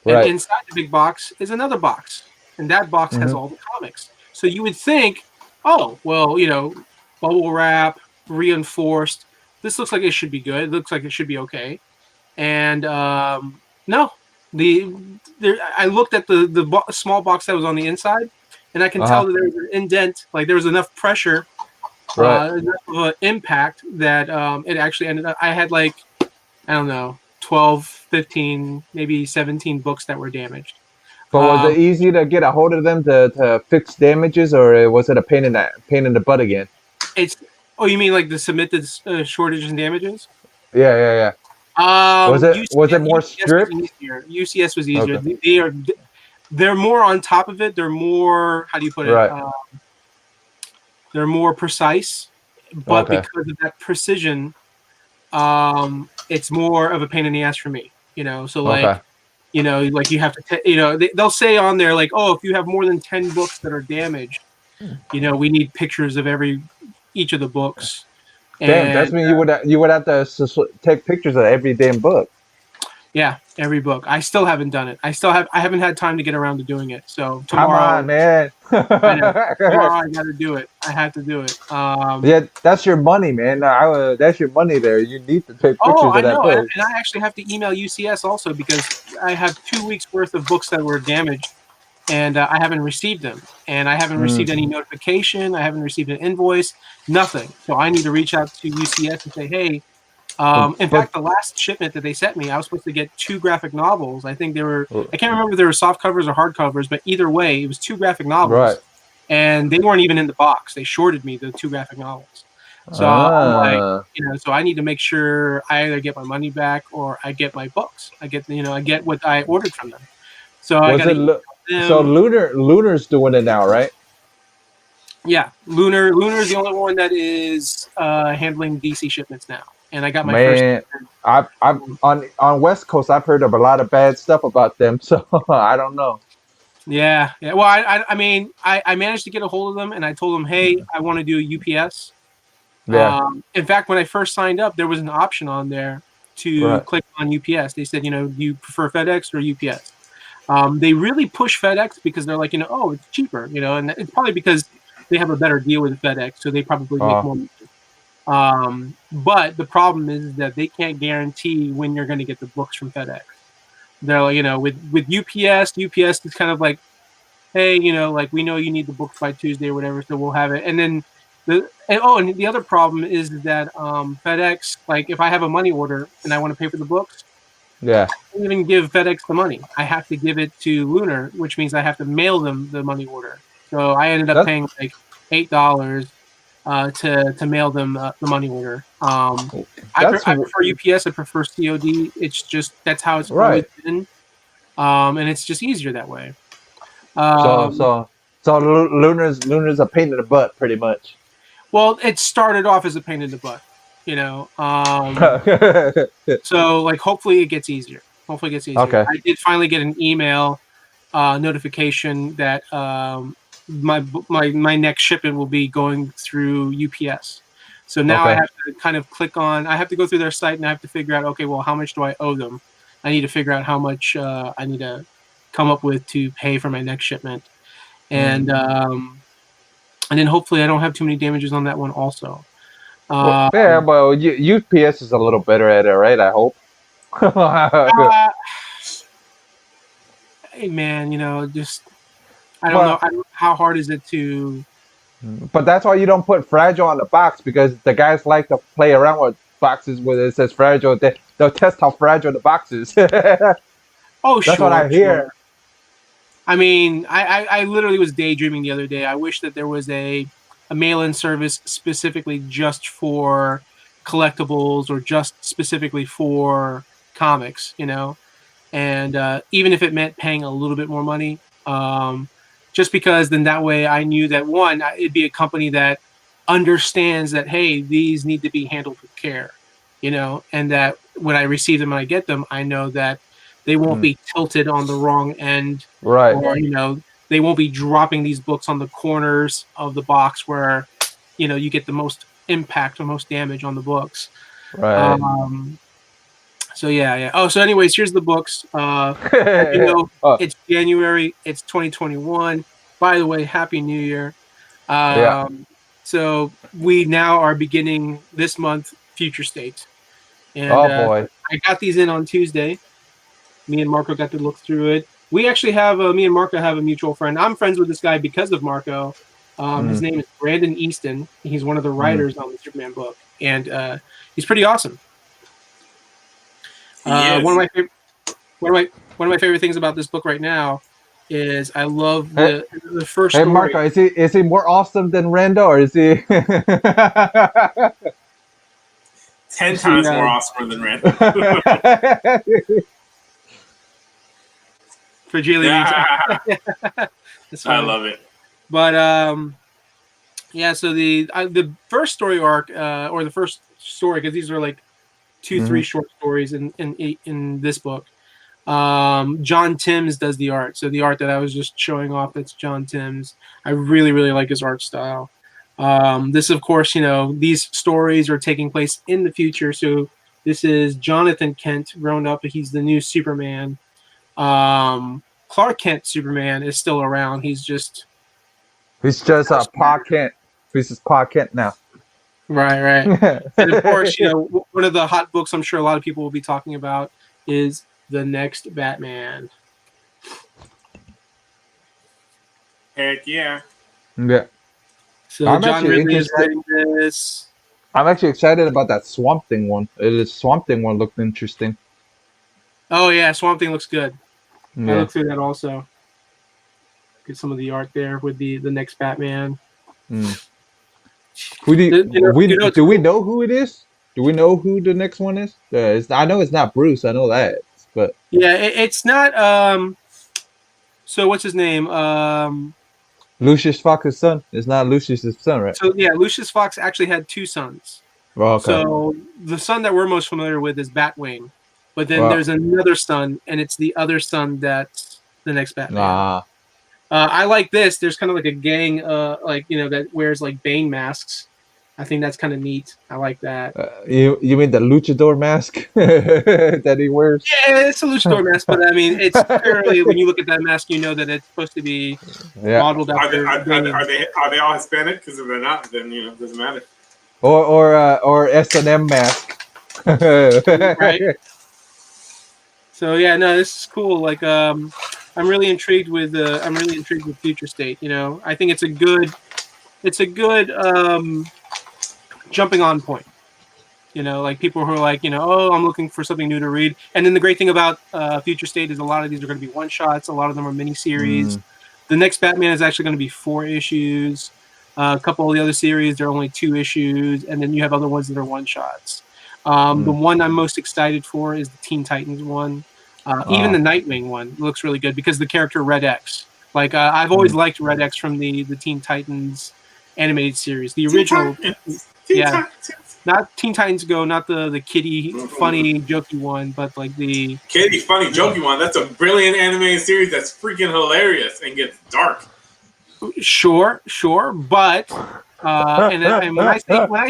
And Right. inside the big box is another box, and that box has hmm all the comics. So you would think, oh, well, bubble wrap, reinforced. This looks like it should be good. It looks like it should be okay. And no, I looked at the small box that was on the inside, and I can Uh tell huh. that there was an indent, like there was enough pressure, Right. enough of an impact that it actually ended up. I had like, I don't know, 12, 15, maybe 17 books that were damaged. But was Um, it easy to get a hold of them to fix damages, or was it a pain in the butt again? it's Oh, you mean like the submitted shortages and damages? Yeah, yeah, yeah. Was it more UCS was strict? easier. UCS was easier. Okay. They're more on top of it. They're more, how do you put it? Right. They're more precise, but Okay. because of that precision, it's more of a pain in the ass for me. So Okay. like you have to, they'll say on there like, oh, if you have more than 10 books that are damaged, we need pictures of each of the books. Damn, that's And mean you would have to take pictures of every damn book. yeah, every book. I still haven't done it. I haven't had time to get around to doing it. So Come on, tomorrow, man. I know. Tomorrow I got to do it. I have to do it. Yeah, that's your money, man. That's your money there. You need to take Oh, pictures I of that know, and book. I actually have to email UCS also because I have 2 weeks worth of books that were damaged, and I haven't received them, and I haven't Mm. received any notification. I haven't received an invoice, nothing. So I need to reach out to UCS and say, hey. In But fact, the last shipment that they sent me, I was supposed to get 2 graphic novels. I think I can't remember if they were soft covers or hard covers, but either way, it was 2 graphic novels, right. and they weren't even in the box. They shorted me the 2 graphic novels. So I'm like, Ah. so I need to make sure I either get my money back or I get my books. I get what I ordered from them. So I Was got to it email so them. Lunar's doing it now, right? Yeah, Lunar is the only one that is handling DC shipments now, and I got my first. Man, I've on West Coast. I've heard of a lot of bad stuff about them, so I don't know. Yeah. Well, I mean, I managed to get a hold of them, and I told them, hey, I want to do UPS. Yeah, In fact, when I first signed up, there was an option on there to right. click on UPS. They said, do you prefer FedEx or UPS? They really push FedEx because they're like, oh, it's cheaper, and it's probably because they have a better deal with FedEx, so they probably make more money. But the problem is that they can't guarantee when you're going to get the books from FedEx. They're like, with UPS is kind of like, hey, like we know you need the books by Tuesday or whatever, so we'll have it. And then and the other problem is that FedEx, like if I have a money order and I want to pay for the books, Yeah. I don't even give FedEx the money. I have to give it to Lunar, which means I have to mail them the money order. So I ended up That's paying like $8 to mail them the money order. I prefer UPS. I prefer COD. It's just that's how it's always right. been, and it's just easier that way. So Um, so so Lunar's a pain in the butt, pretty much. well, it started off as a pain in the butt, so like hopefully it gets easier. Hopefully it gets easier. Okay. I did finally get an email notification that my next shipment will be going through UPS. So now I Okay. have to kind of click on. I have to go through their site and I have to figure out. Okay, well, how much do I owe them? I need to figure out how much I need to come up with to pay for my next shipment, and Mm. then hopefully I don't have too many damages on that one also. Well, yeah, Um, but UPS is a little better at it, right? I hope. uh, hey man, just I don't know. Well, How hard is it to? but that's why you don't put fragile on the box because the guys like to play around with boxes where it says fragile. They'll test how fragile the box is. That's Oh, what sure, I sure. hear. I mean, I literally was daydreaming the other day. I wish that there was a mail-in service specifically just for collectibles or just specifically for comics, and even if it meant paying a little bit more money, just because then that way I knew that one, it'd be a company that understands that, hey, these need to be handled with care, and that when I receive them and I get them, I know that they won't Mm, be tilted on the wrong end, right, or they won't be dropping these books on the corners of the box where you get the most impact or most damage on the books. right. um, so yeah. Oh, so anyways, here's the books. As you know, Oh, it's January. It's 2021. By the way, Happy New Year. yeah. So we now are beginning this month Future State, and Oh boy. I got these in on Tuesday. Me and Marco got to look through it. We actually have me and Marco have a mutual friend. I'm friends with this guy because of Marco. His Mm, name is Brandon Easton. He's one of the mm. writers on the Superman book, and he's pretty awesome. He One of is. my favorite one of my favorite things about this book right now is I love Hey, the first hey, Marco, story. is he more awesome than Rando, or is he? 10 Actually, times more awesome than Rand. for Julie. Yeah, That's I funny. love it. But yeah. So the first story arc, or the first story, because these are like 2-3 Mhm. short stories in this book. John Timms does the art. So the art that I was just showing off, that's John Timms. I really, really like his art style. This, of course, these stories are taking place in the future. So this is Jonathan Kent grown up. He's the new Superman. Clark Kent Superman is still around. He's just He's just a elsewhere. Pa Kent. He's just Pa Kent now. Right. And of course, one of the hot books I'm sure a lot of people will be talking about is The Next Batman. Heck yeah. Yeah. So I'm John actually Ridley is interested. writing this. I'm actually excited about that Swamp Thing one. The Swamp Thing one looked interesting. Oh yeah, Swamp Thing looks good. I Yeah. looked through that also. Get some of the art there with the next Batman. Mm. Who do You know, it's do we cool. know who it is? Do we know who the next one is? I know it's not Bruce. I know that, but Yeah, it's not. So what's his name? Lucius Fox's son. It's not Lucius's son, right? So yeah, Lucius Fox actually had two sons. Oh, okay. So the son that we're most familiar with is Batwing, but then Well, there's another son, and it's the other son that's the next Batman. nah. I like this. There's kind of like a gang, that wears like Bane masks. I think that's kind of neat. I like that. You mean the luchador mask that he wears? Yeah, it's a luchador mask, but I mean, it's clearly when you look at that mask, you know that it's supposed to be Yeah. modeled Are they, after are, Bane. are they all Hispanic? Because if they're not, then it doesn't matter. Or S&M mask. Right? So yeah, no, this is cool. Like, I'm really intrigued with Future State. I think it's a good jumping on point. Like people who are like, oh, I'm looking for something new to read. And then the great thing about Future State is a lot of these are going to be one shots. A lot of them are mini series. Mm, The next Batman is actually going to be 4 issues. A couple of the other series, they're only 2 issues, and then you have other ones that are one shots. The one I'm most excited for is the Teen Titans one. Even the Nightwing one looks really good because the character Red X. Like I've always liked Red X from the Teen Titans animated series, the original. Yeah, not Teen Titans Go, not the kitty funny jokey one, but like the Kitty funny jokey one. That's a brilliant animated series that's freaking hilarious and gets dark. Sure, but and when I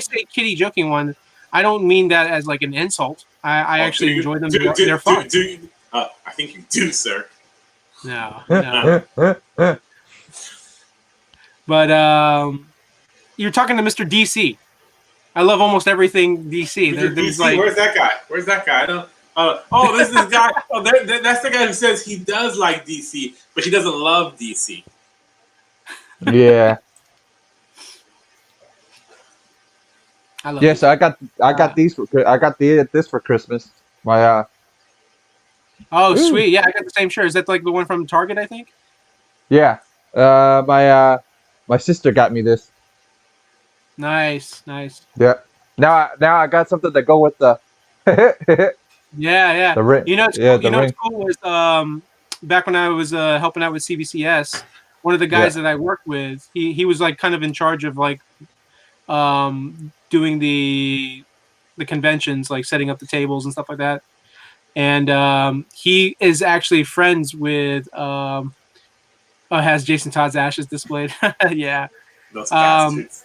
say kitty joking one, I don't mean that as like an insult. I actually enjoy them. They're fun. I think you do, sir. No. But you're talking to Mr. DC. I love almost everything DC. Mr. There's DC, like, where's that guy? Where's that guy? I don't. This is this guy. Oh, that's the guy who says he does like DC, but he doesn't love DC. Yeah. I love Yeah, so I got this for Christmas. My Oh, Ooh. sweet. Yeah, I got the same shirt. Is that like the one from Target, I think? yeah. My sister got me this. Nice. Yeah. Now I got something to go with the Yeah. the ring. You know, it's Yeah, cool. the You know ring. what's cool was back when I was helping out with CBCS, one of the guys that I worked with, he was like kind of in charge of like doing the conventions, like setting up the tables and stuff like that. And he is actually friends with has Jason Todd's ashes displayed. Yeah. Those bastards.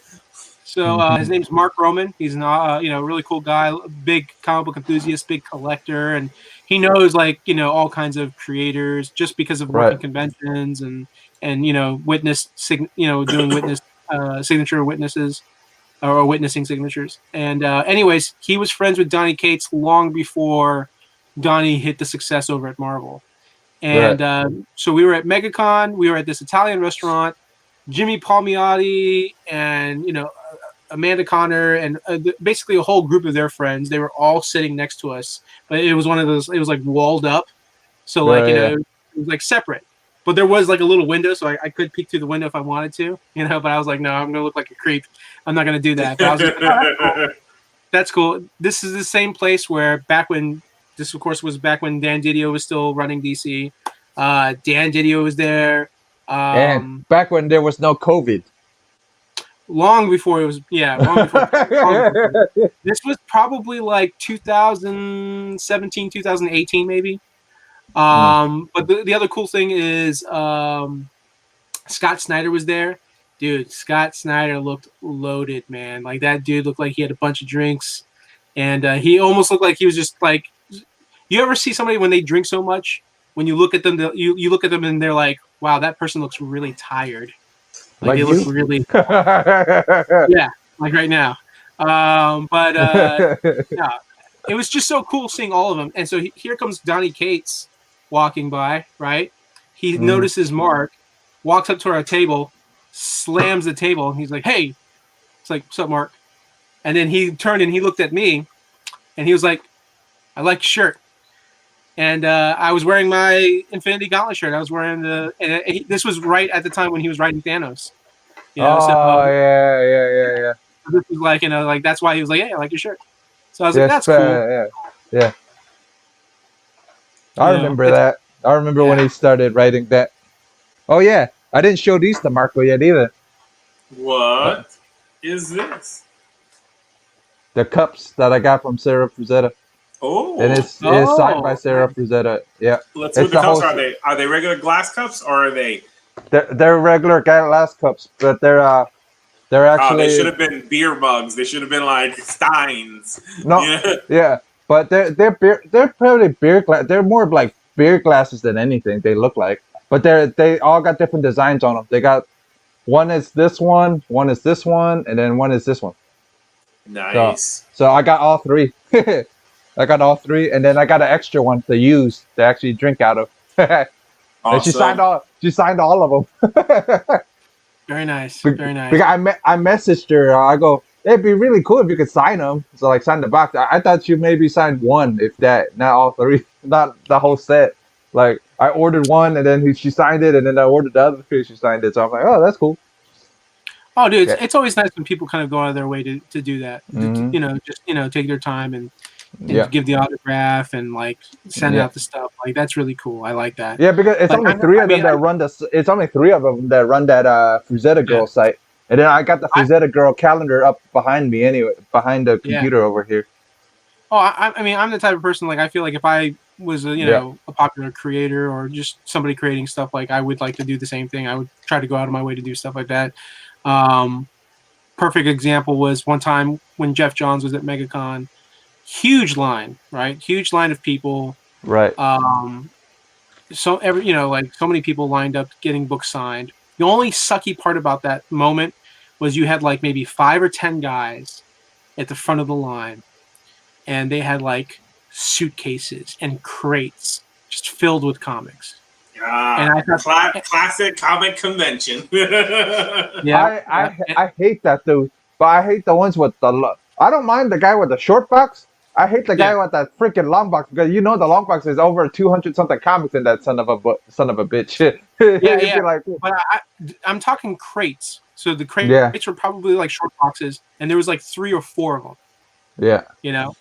So his name's Mark Roman. He's an really cool guy, big comic book enthusiast, big collector, and he knows like all kinds of creators just because of working conventions and doing witness signature witnesses or witnessing signatures. And anyways, he was friends with Donny Cates long before Donny hit the success over at Marvel. And so we were at MegaCon. We were at this Italian restaurant. Jimmy Palmiotti and Amanda Connor and basically a whole group of their friends. They were all sitting next to us, but it was one of those. It was like walled up, so like it was like separate. But there was like a little window, so I could peek through the window if I wanted to, But I was like, no, I'm gonna look like a creep. I'm not gonna do that. But I was like, oh, that's cool. This is the same place where this of course was back when Dan Didio was still running DC. Dan Didio was there. And back when there was no COVID. Long before it was, long before. This was probably like 2017, 2018, maybe. But the other cool thing is Scott Snyder was there. Dude, Scott Snyder looked loaded, man. Like that dude looked like he had a bunch of drinks. And he almost looked like he was just like, you ever see somebody when they drink so much, when you look at them, you look at them and they're like, wow, that person looks really tired. Like they look really, yeah, like right now. Yeah, it was just so cool seeing all of them. And so here comes Donny Cates walking by, right? He notices Mark, walks up to our table, slams the table, and he's like, hey. It's like, what's up, Mark? And then he turned and he looked at me, and he was like, I like your shirt. And I was wearing my Infinity Gauntlet shirt. I was wearing this was right at the time when he was writing Thanos. Yeah. This was like, like that's why he was like, hey, I like your shirt. So I was like, that's cool. Yeah. I remember that. I remember when he started writing that. Oh yeah, I didn't show these to Marco yet either. What is this? The cups that I got from Sara Frazetta. Oh, and it's signed by Sara Frazetta. Yeah. Let's see what the cups are. Are they regular glass cups or are they? They're regular glass cups, but they're actually. They should have been beer mugs. They should have been like Steins. No. Yeah, but they're probably beer glass. They're more like beer glasses than anything. They look like, but they all got different designs on them. They got one is this one is this one, and then one is this one. Nice. So I got all three. I got all three, and then I got an extra one to use to actually drink out of. Awesome. And she signed all of them. Very nice. Very nice. Because I messaged her. I go, it'd be really cool if you could sign them. So like sign the box. I thought you maybe signed one, if that, not all three, not the whole set. Like I ordered one, and then she signed it, and then I ordered the other three. She signed it. So I'm like, oh, that's cool. Oh, dude, it's always nice when people kind of go out of their way to do that. Just take their time and give the autograph and like send out the stuff. Like that's really cool. I like that. Yeah, because it's only three of them that run it's only three of them that run that Frazetta Girl site. And then I got the Frazetta Girl calendar up behind me anyway, behind the computer over here. Oh, I mean, I'm the type of person, like, I feel like if I was a popular creator or just somebody creating stuff, like I would like to do the same thing. I would try to go out of my way to do stuff like that. Perfect example was one time when Jeff Johns was at MegaCon. Huge line, right? Huge line of people. Right. so many people lined up getting books signed. The only sucky part about that moment was you had like maybe 5 or 10 guys at the front of the line, and they had like suitcases and crates just filled with comics. And I thought, classic comic convention. I hate that dude, but I hate the ones with I don't mind the guy with the short box. I hate the guy with that freaking long box because the long box is over 200 something comics in that son of a bitch. Yeah. Like, but I'm talking crates. So the crates were probably like short boxes, and there was like 3 or 4 of them. Yeah.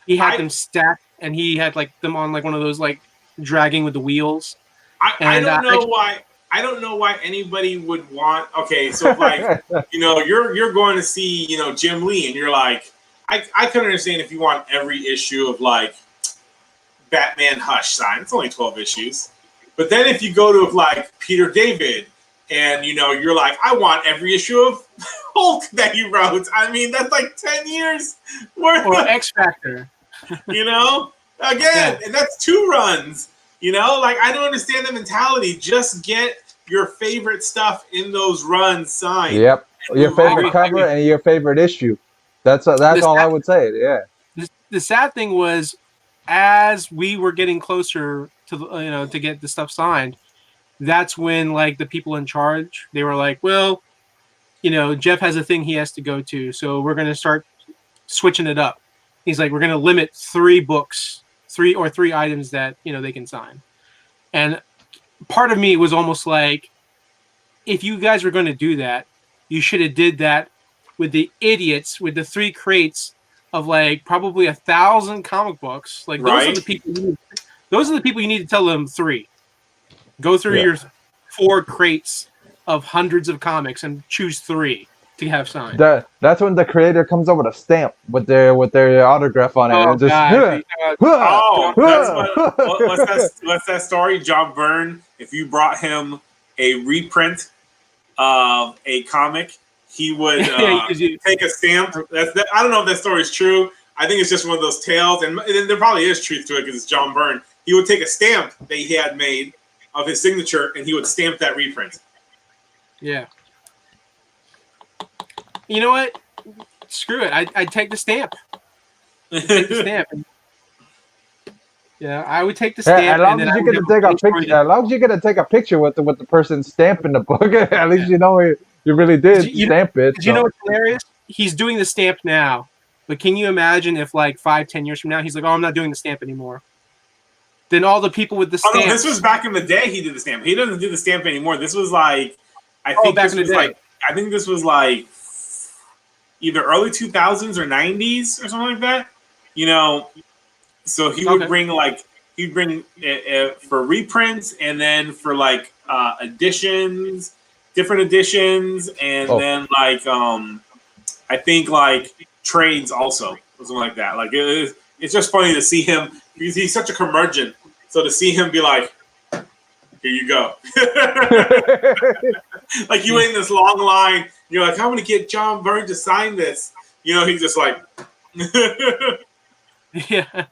He had them stacked, and he had like them on like one of those like dragging with the wheels. I don't know why anybody would want. Okay, so like you're going to see Jim Lee, and you're like, I can understand if you want every issue of like Batman Hush signed. It's only 12 issues, but then if you go to like Peter David, and you're like, I want every issue of Hulk that he wrote. I mean, that's like 10 years worth. Or X Factor. Again, and that's 2 runs. Like I don't understand the mentality. Just get your favorite stuff in those runs signed. Yep. Your favorite cover and your favorite issue. That's all I would say. Yeah. The sad thing was, as we were getting closer to to get the stuff signed, that's when like the people in charge, they were like, well, Jeff has a thing he has to go to, so we're going to start switching it up. He's like, we're going to limit 3 books, 3 items that they can sign. And part of me was almost like, if you guys were going to do that, you should have did that with the idiots with the 3 crates of like probably 1,000 comic books. Like those are the people you need to tell them 3. Go through your 4 crates of hundreds of comics and choose 3 to have signed. That's when the creator comes up with a stamp with their autograph on it. Oh, and just, what's that story? John Byrne, if you brought him a reprint of a comic, he would take a stamp. I don't know if that story is true. I think it's just one of those tales, and there probably is truth to it because it's John Byrne. He would take a stamp that he had made of his signature, and he would stamp that reprint. Yeah. You know what? Screw it. I'd take the stamp. Take the stamp. Yeah, I would take the stamp. As long as you're gonna take a picture, as long as you're gonna take a picture with the person stamping the book, at least you really did stamp it. You know what's hilarious? He's doing the stamp now, but can you imagine if like 5-10 years from now he's like, "Oh, I'm not doing the stamp anymore." Then all the people with the stamp. Oh, no, this was back in the day. He did the stamp. He doesn't do the stamp anymore. This was like, I think this was like either early 2000s or 90s or something like that. So he would bring for reprints and then for like editions, different editions, and then like I think like trades also or something like that. Like it's just funny to see him because he's such a curmudgeon. So to see him be like, here you go. Like you wait in this long line. You're like, I'm going to get John Byrne to sign this. He's just like. Yeah.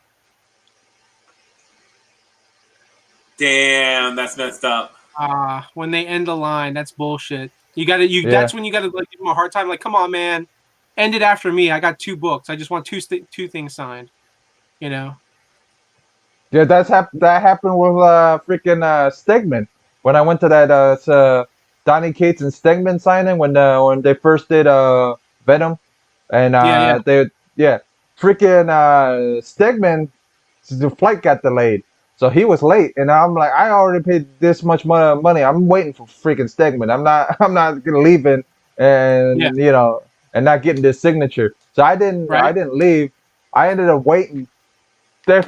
Damn, that's messed up. When they end the line, that's bullshit. That's when you gotta like give them a hard time. Like, come on, man, end it after me. I got 2 books. I just want 2 things signed. Yeah, that happened with freaking Stegman when I went to that Donny Cates and Stegman signing when they first did Venom, and freaking Stegman, the flight got delayed. So he was late, and I'm like, I already paid this much money. I'm waiting for freaking Stegman. I'm not gonna leave and and not getting this signature. So I didn't leave. I ended up waiting. They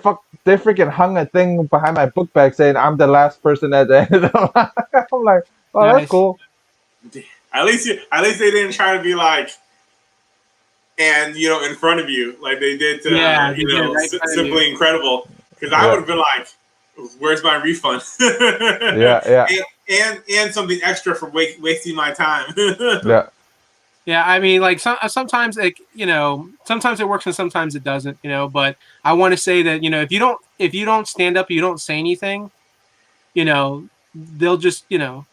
freaking hung a thing behind my book bag saying I'm the last person at the end of the line. I'm like, oh, nice. That's cool. At least they didn't try to be like, and in front of you like they did to Simply Incredible. Because I would have been like, "Where's my refund?" and something extra for wasting my time. Yeah. I mean, like sometimes sometimes it works and sometimes it doesn't. But I want to say that if you don't stand up, you don't say anything. they'll just do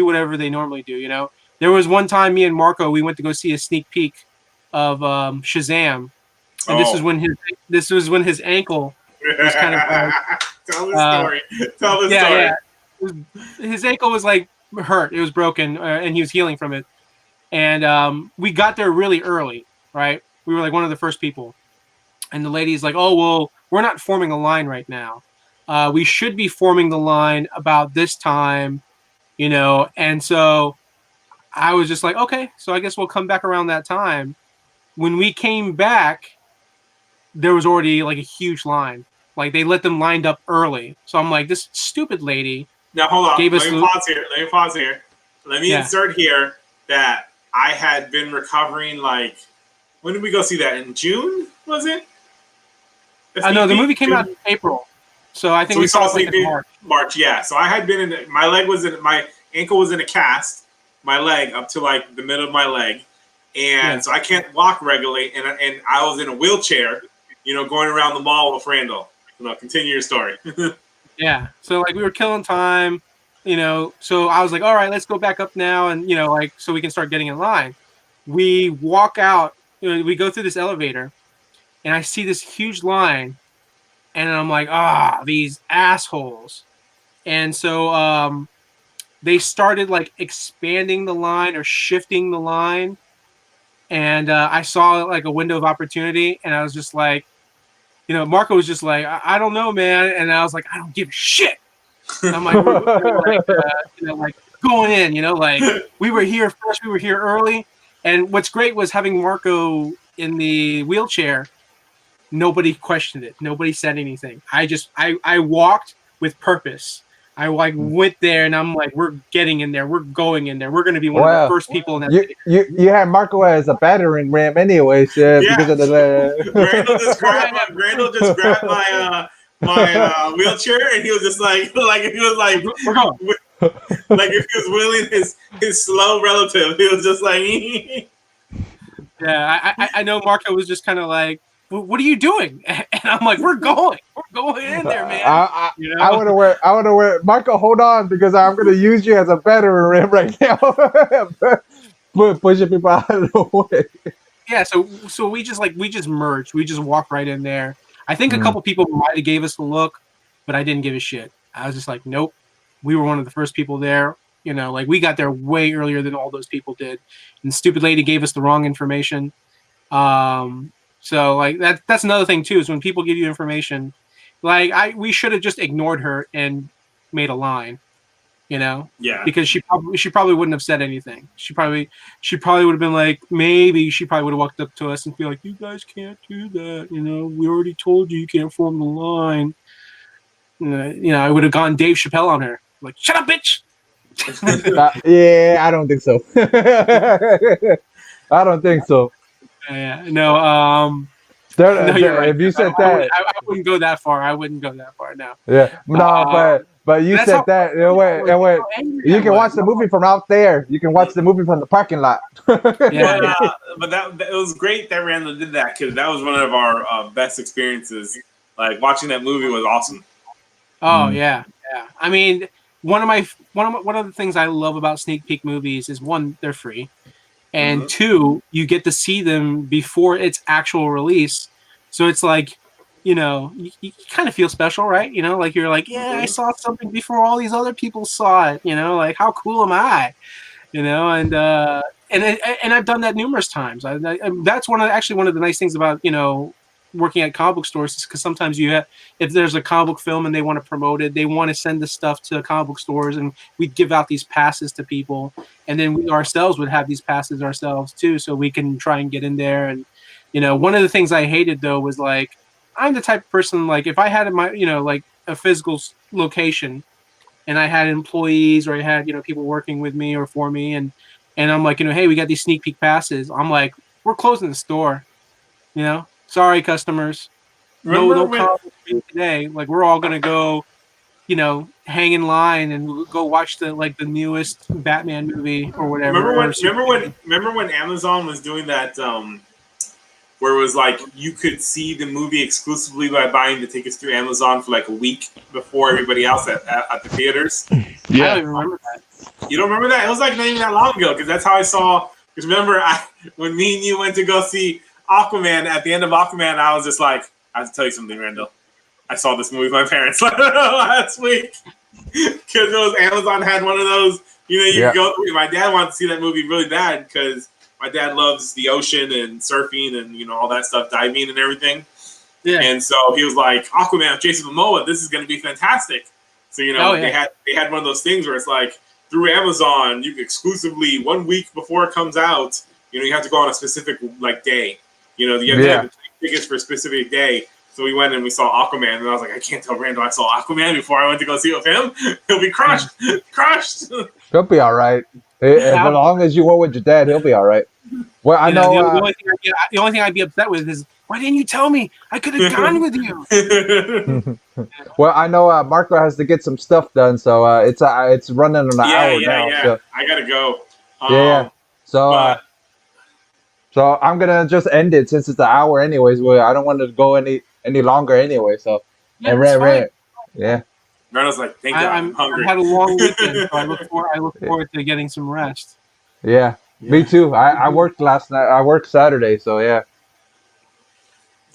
whatever they normally do. There was one time me and Marco, we went to go see a sneak peek of Shazam, and this Oh. was when his ankle was kind of like, Tell the story. Tell the story. His ankle was like hurt. It was broken, and he was healing from it. And we got there really early, right? We were like one of the first people. And the lady's like, "Oh, well, we're not forming a line right now. We should be forming the line about this time, And so I was just like, okay, so I guess we'll come back around that time. When we came back, there was already like a huge line. Like they let them lined up early. So I'm like, this stupid lady. Now hold on. Let me pause here. Let me insert here that I had been recovering. Like, when did we go see that? In June, was it? I know the movie came out in April, so I think we saw it in March. Yeah. So I had been in. My ankle was in a cast. My leg up to like the middle of my leg, and so I can't walk regularly. And I was in a wheelchair, going around the mall with Randall. Continue your story. Yeah. So like we were killing time, So I was like, all right, let's go back up now, and so we can start getting in line. We walk out. We go through this elevator. And I see this huge line, and I'm like, these assholes. And so they started like expanding the line or shifting the line. And I saw like a window of opportunity, and I was just like, Marco was just like, I don't know, man. And I was like, I don't give a shit. And I'm like, we're like going in, like we were here first, we were here early. And what's great was having Marco in the wheelchair. Nobody questioned it. Nobody said anything. I walked with purpose. I like went there, and I'm like, we're getting in there. We're going in there. We're going to be one of the first people in that. You had Marco as a battering ram anyway, because of the. Randall just grabbed my wheelchair, and he was just like if he was like, we're going. Like if he was wheeling his slow relative, he was just like. Yeah, I know Marco was just kind of like, what are you doing? And I'm like, we're going in there, man. I want to wear Marco, hold on, because I'm going to use you as a battering ram right now. Pushing people out of the way. Yeah, so we just merged. We just walked right in there. I think a couple people might have gave us a look, but I didn't give a shit. I was just like, nope. We were one of the first people there. Like we got there way earlier than all those people did. And the stupid lady gave us the wrong information. So like that's another thing too, is when people give you information, like we should have just ignored her and made a line, Yeah. Because she probably wouldn't have said anything. She probably would have been like, maybe she probably would have walked up to us and be like, you guys can't do that, we already told you can't form the line. I would have gone Dave Chappelle on her, like, shut up, bitch. Yeah, I don't think so. I don't think so. Yeah, no. Right. If you said that, I wouldn't go that far. No. Yeah, no, but you said that. You can watch the movie from out there. You can watch the movie from the parking lot. Yeah. But that it was great that Randall did that, because that was one of our best experiences. Like watching that movie was awesome. Oh yeah. I mean, one of the things I love about sneak peek movies is, one, they're free. And two, you get to see them before its actual release. So it's like, you kind of feel special, right? Like you're like, yeah, I saw something before all these other people saw it. Like, how cool am I? And I've done that numerous times. That's one of the nice things about, working at comic book stores, is because sometimes if there's a comic book film and they want to promote it, they want to send the stuff to comic book stores, and we give out these passes to people, and then we ourselves would have these passes ourselves too, so we can try and get in there. And one of the things I hated though was, like, I'm the type of person, like, if I had my like a physical location and I had employees, or I had people working with me or for me, and I'm like, hey, we got these sneak peek passes, I'm like, we're closing the store, sorry, customers. No today. Like, we're all gonna go, hang in line and go watch the newest Batman movie or whatever. Remember when Amazon was doing that? where it was like you could see the movie exclusively by buying the tickets through Amazon for like a week before everybody else at the theaters. I don't even remember that. You don't remember that? It was like not even that long ago because that's how I saw. Because remember, when me and you went to go see Aquaman, at the end of Aquaman, I was just like, I have to tell you something, Randall. I saw this movie with my parents last week because Amazon had one of those. You know, you could go. My dad wanted to see that movie really bad because my dad loves the ocean and surfing and, you know, all that stuff, diving and everything. Yeah. And so he was like, Aquaman, Jason Momoa, this is going to be fantastic. So, you know, they had one of those things where it's like, through Amazon, you exclusively 1 week before it comes out, you know, you have to go on a specific, like, day. You know, you have to have the tickets for a specific day. So we went and we saw Aquaman, and I was like, I can't tell Randall I saw Aquaman before I went to go see it with him. He'll be crushed. Crushed. He'll be all right. As long as you went with your dad, he'll be all right. Well, I know. The only thing I'd be upset with is, why didn't you tell me? I could have gone with you. Well, I know Marco has to get some stuff done, so it's running an hour now. Yeah, so. I gotta go. So I'm gonna just end it since it's an hour, anyways. I don't want to go any longer anyway. So yeah. Randall's like, thank God, I'm hungry. I had a long weekend, so I look forward to getting some rest. Yeah. Me too. I worked last night. I worked Saturday, so yeah.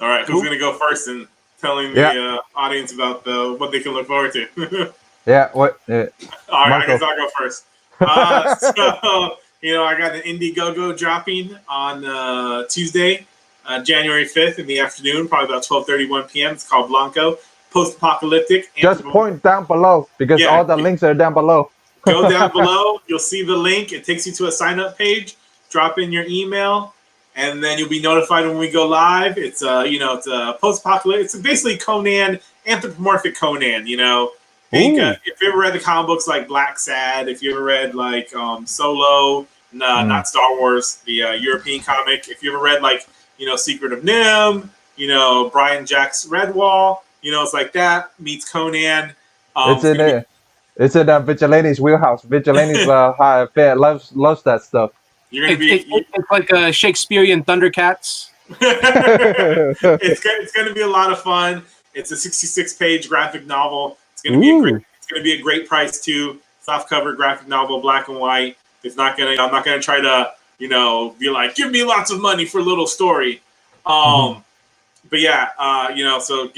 All right, who's gonna go first and telling the audience about what they can look forward to? Yeah. What? All right, I guess I'll go first. So you know, I got an Indiegogo dropping on Tuesday, January 5th in the afternoon, probably about 12:31 p.m. It's called Blanco. Post-apocalyptic. Just point down below because all the links are down below. Go down below. You'll see the link. It takes you to a sign-up page. Drop in your email, and then you'll be notified when we go live. It's it's a post-apocalyptic. It's basically Conan, anthropomorphic Conan. You know, think if you ever read the comic books like Black Sad, if you ever read like Solo, not Star Wars, the European comic. If you ever read like Secret of Nim, Brian Jack's Redwall. It's like that meets Conan. It's in Vigilante's wheelhouse. Vigilante's loves that stuff. It's like a Shakespearean Thundercats. It's going to be a lot of fun. It's a 66-page graphic novel. It's going to be a great price too. Softcover graphic novel, black and white. I'm not going to try to be like, give me lots of money for a little story. But yeah, so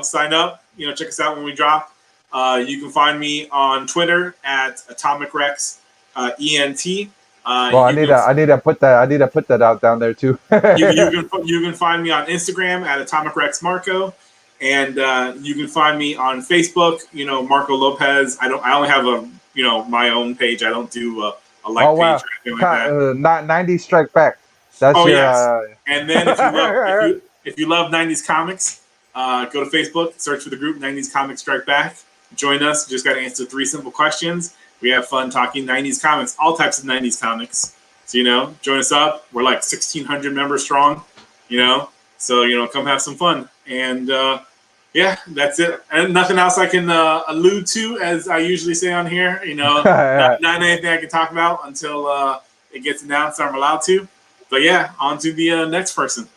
sign up, check us out when we drop. You can find me on Twitter at AtomicRex ENT. I need to put that out down there too. you can find me on Instagram at AtomicRexMarco, and you can find me on Facebook. Marco Lopez. I only have a my own page. I don't do a page or anything like that. Not 90s Strike Back. That's And then if you love 90s comics, go to Facebook, search for the group 90s Comics Strike Back. Join us. Just got to answer 3 simple questions. We have fun talking 90s comics, all types of 90s comics. So, join us up. We're like 1,600 members strong, So, come have some fun. And, that's it. And nothing else I can allude to, as I usually say on here. Not anything I can talk about until it gets announced I'm allowed to. But, on to the next person.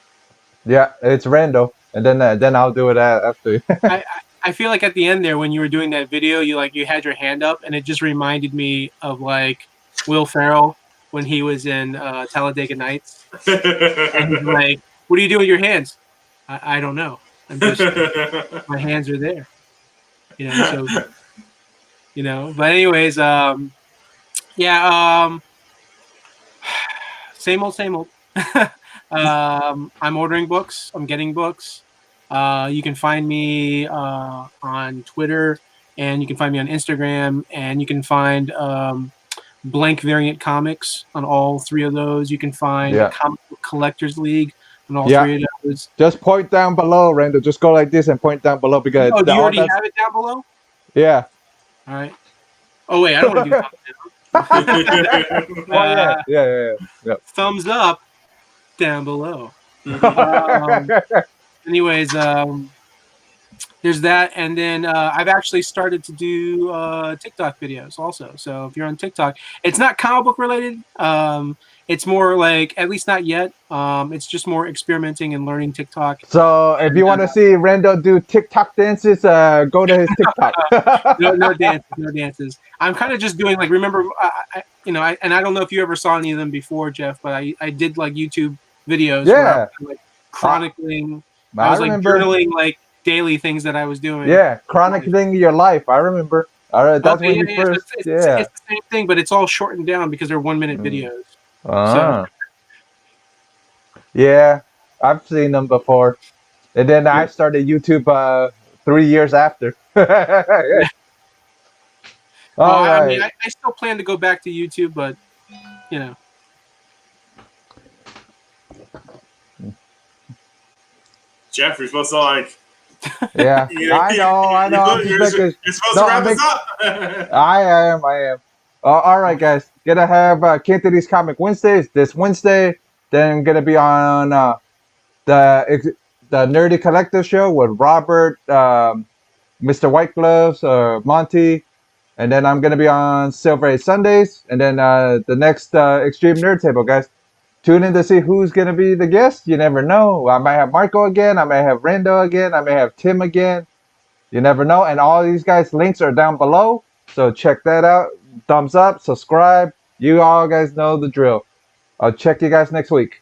Yeah, it's Randall. And then I'll do it after. I feel like at the end there, when you were doing that video, you had your hand up, and it just reminded me of like Will Ferrell when he was in Talladega Nights. And he's like, "What do you do with your hands?" I don't know. I'm just my hands are there. But anyways, same old. I'm ordering books. I'm getting books. You can find me on Twitter, and you can find me on Instagram, and you can find Blank Variant Comics on all 3 of those. You can find Comic Book Collectors League on all 3 of those. Just point down below, Randall. Just go like this and point down below because. Oh, do you already have it down below? Yeah. All right. Oh wait, I don't want to do that. Yeah. Thumbs up down below. Anyways, there's that, and then I've actually started to do TikTok videos also. So if you're on TikTok, it's not comic book related. It's more like, at least not yet. It's just more experimenting and learning TikTok. So if you want to see Randall do TikTok dances, go to his TikTok. No dances, no dances. I'm kind of just doing like, remember, I don't know if you ever saw any of them before, Jeff, but I did like YouTube videos where I was like chronicling. I was like journaling like daily things that I was doing. Yeah, chronicling your life. I remember. All right, that's when you first. It's the same thing, but it's all shortened down because they're 1 minute videos. So. Yeah, I've seen them before, and then I started YouTube 3 years after. All right. I mean, I still plan to go back to YouTube, but you know. Jeff, you're supposed to like. Yeah, I know. You're supposed to wrap this up. I am. All right, guys. Gonna have Cantonese Comic Wednesdays this Wednesday. Then gonna be on the Nerdy Collector Show with Robert, Mr. White Gloves, Monty, and then I'm gonna be on Silver Age Sundays, and then the next Extreme Nerd Table, guys. Tune in to see who's gonna be the guest. You never know. I might have Marco again. I may have Rando again. I may have Tim again. You never know. And all these guys' links are down below. So check that out. Thumbs up, subscribe. You all guys know the drill. I'll check you guys next week.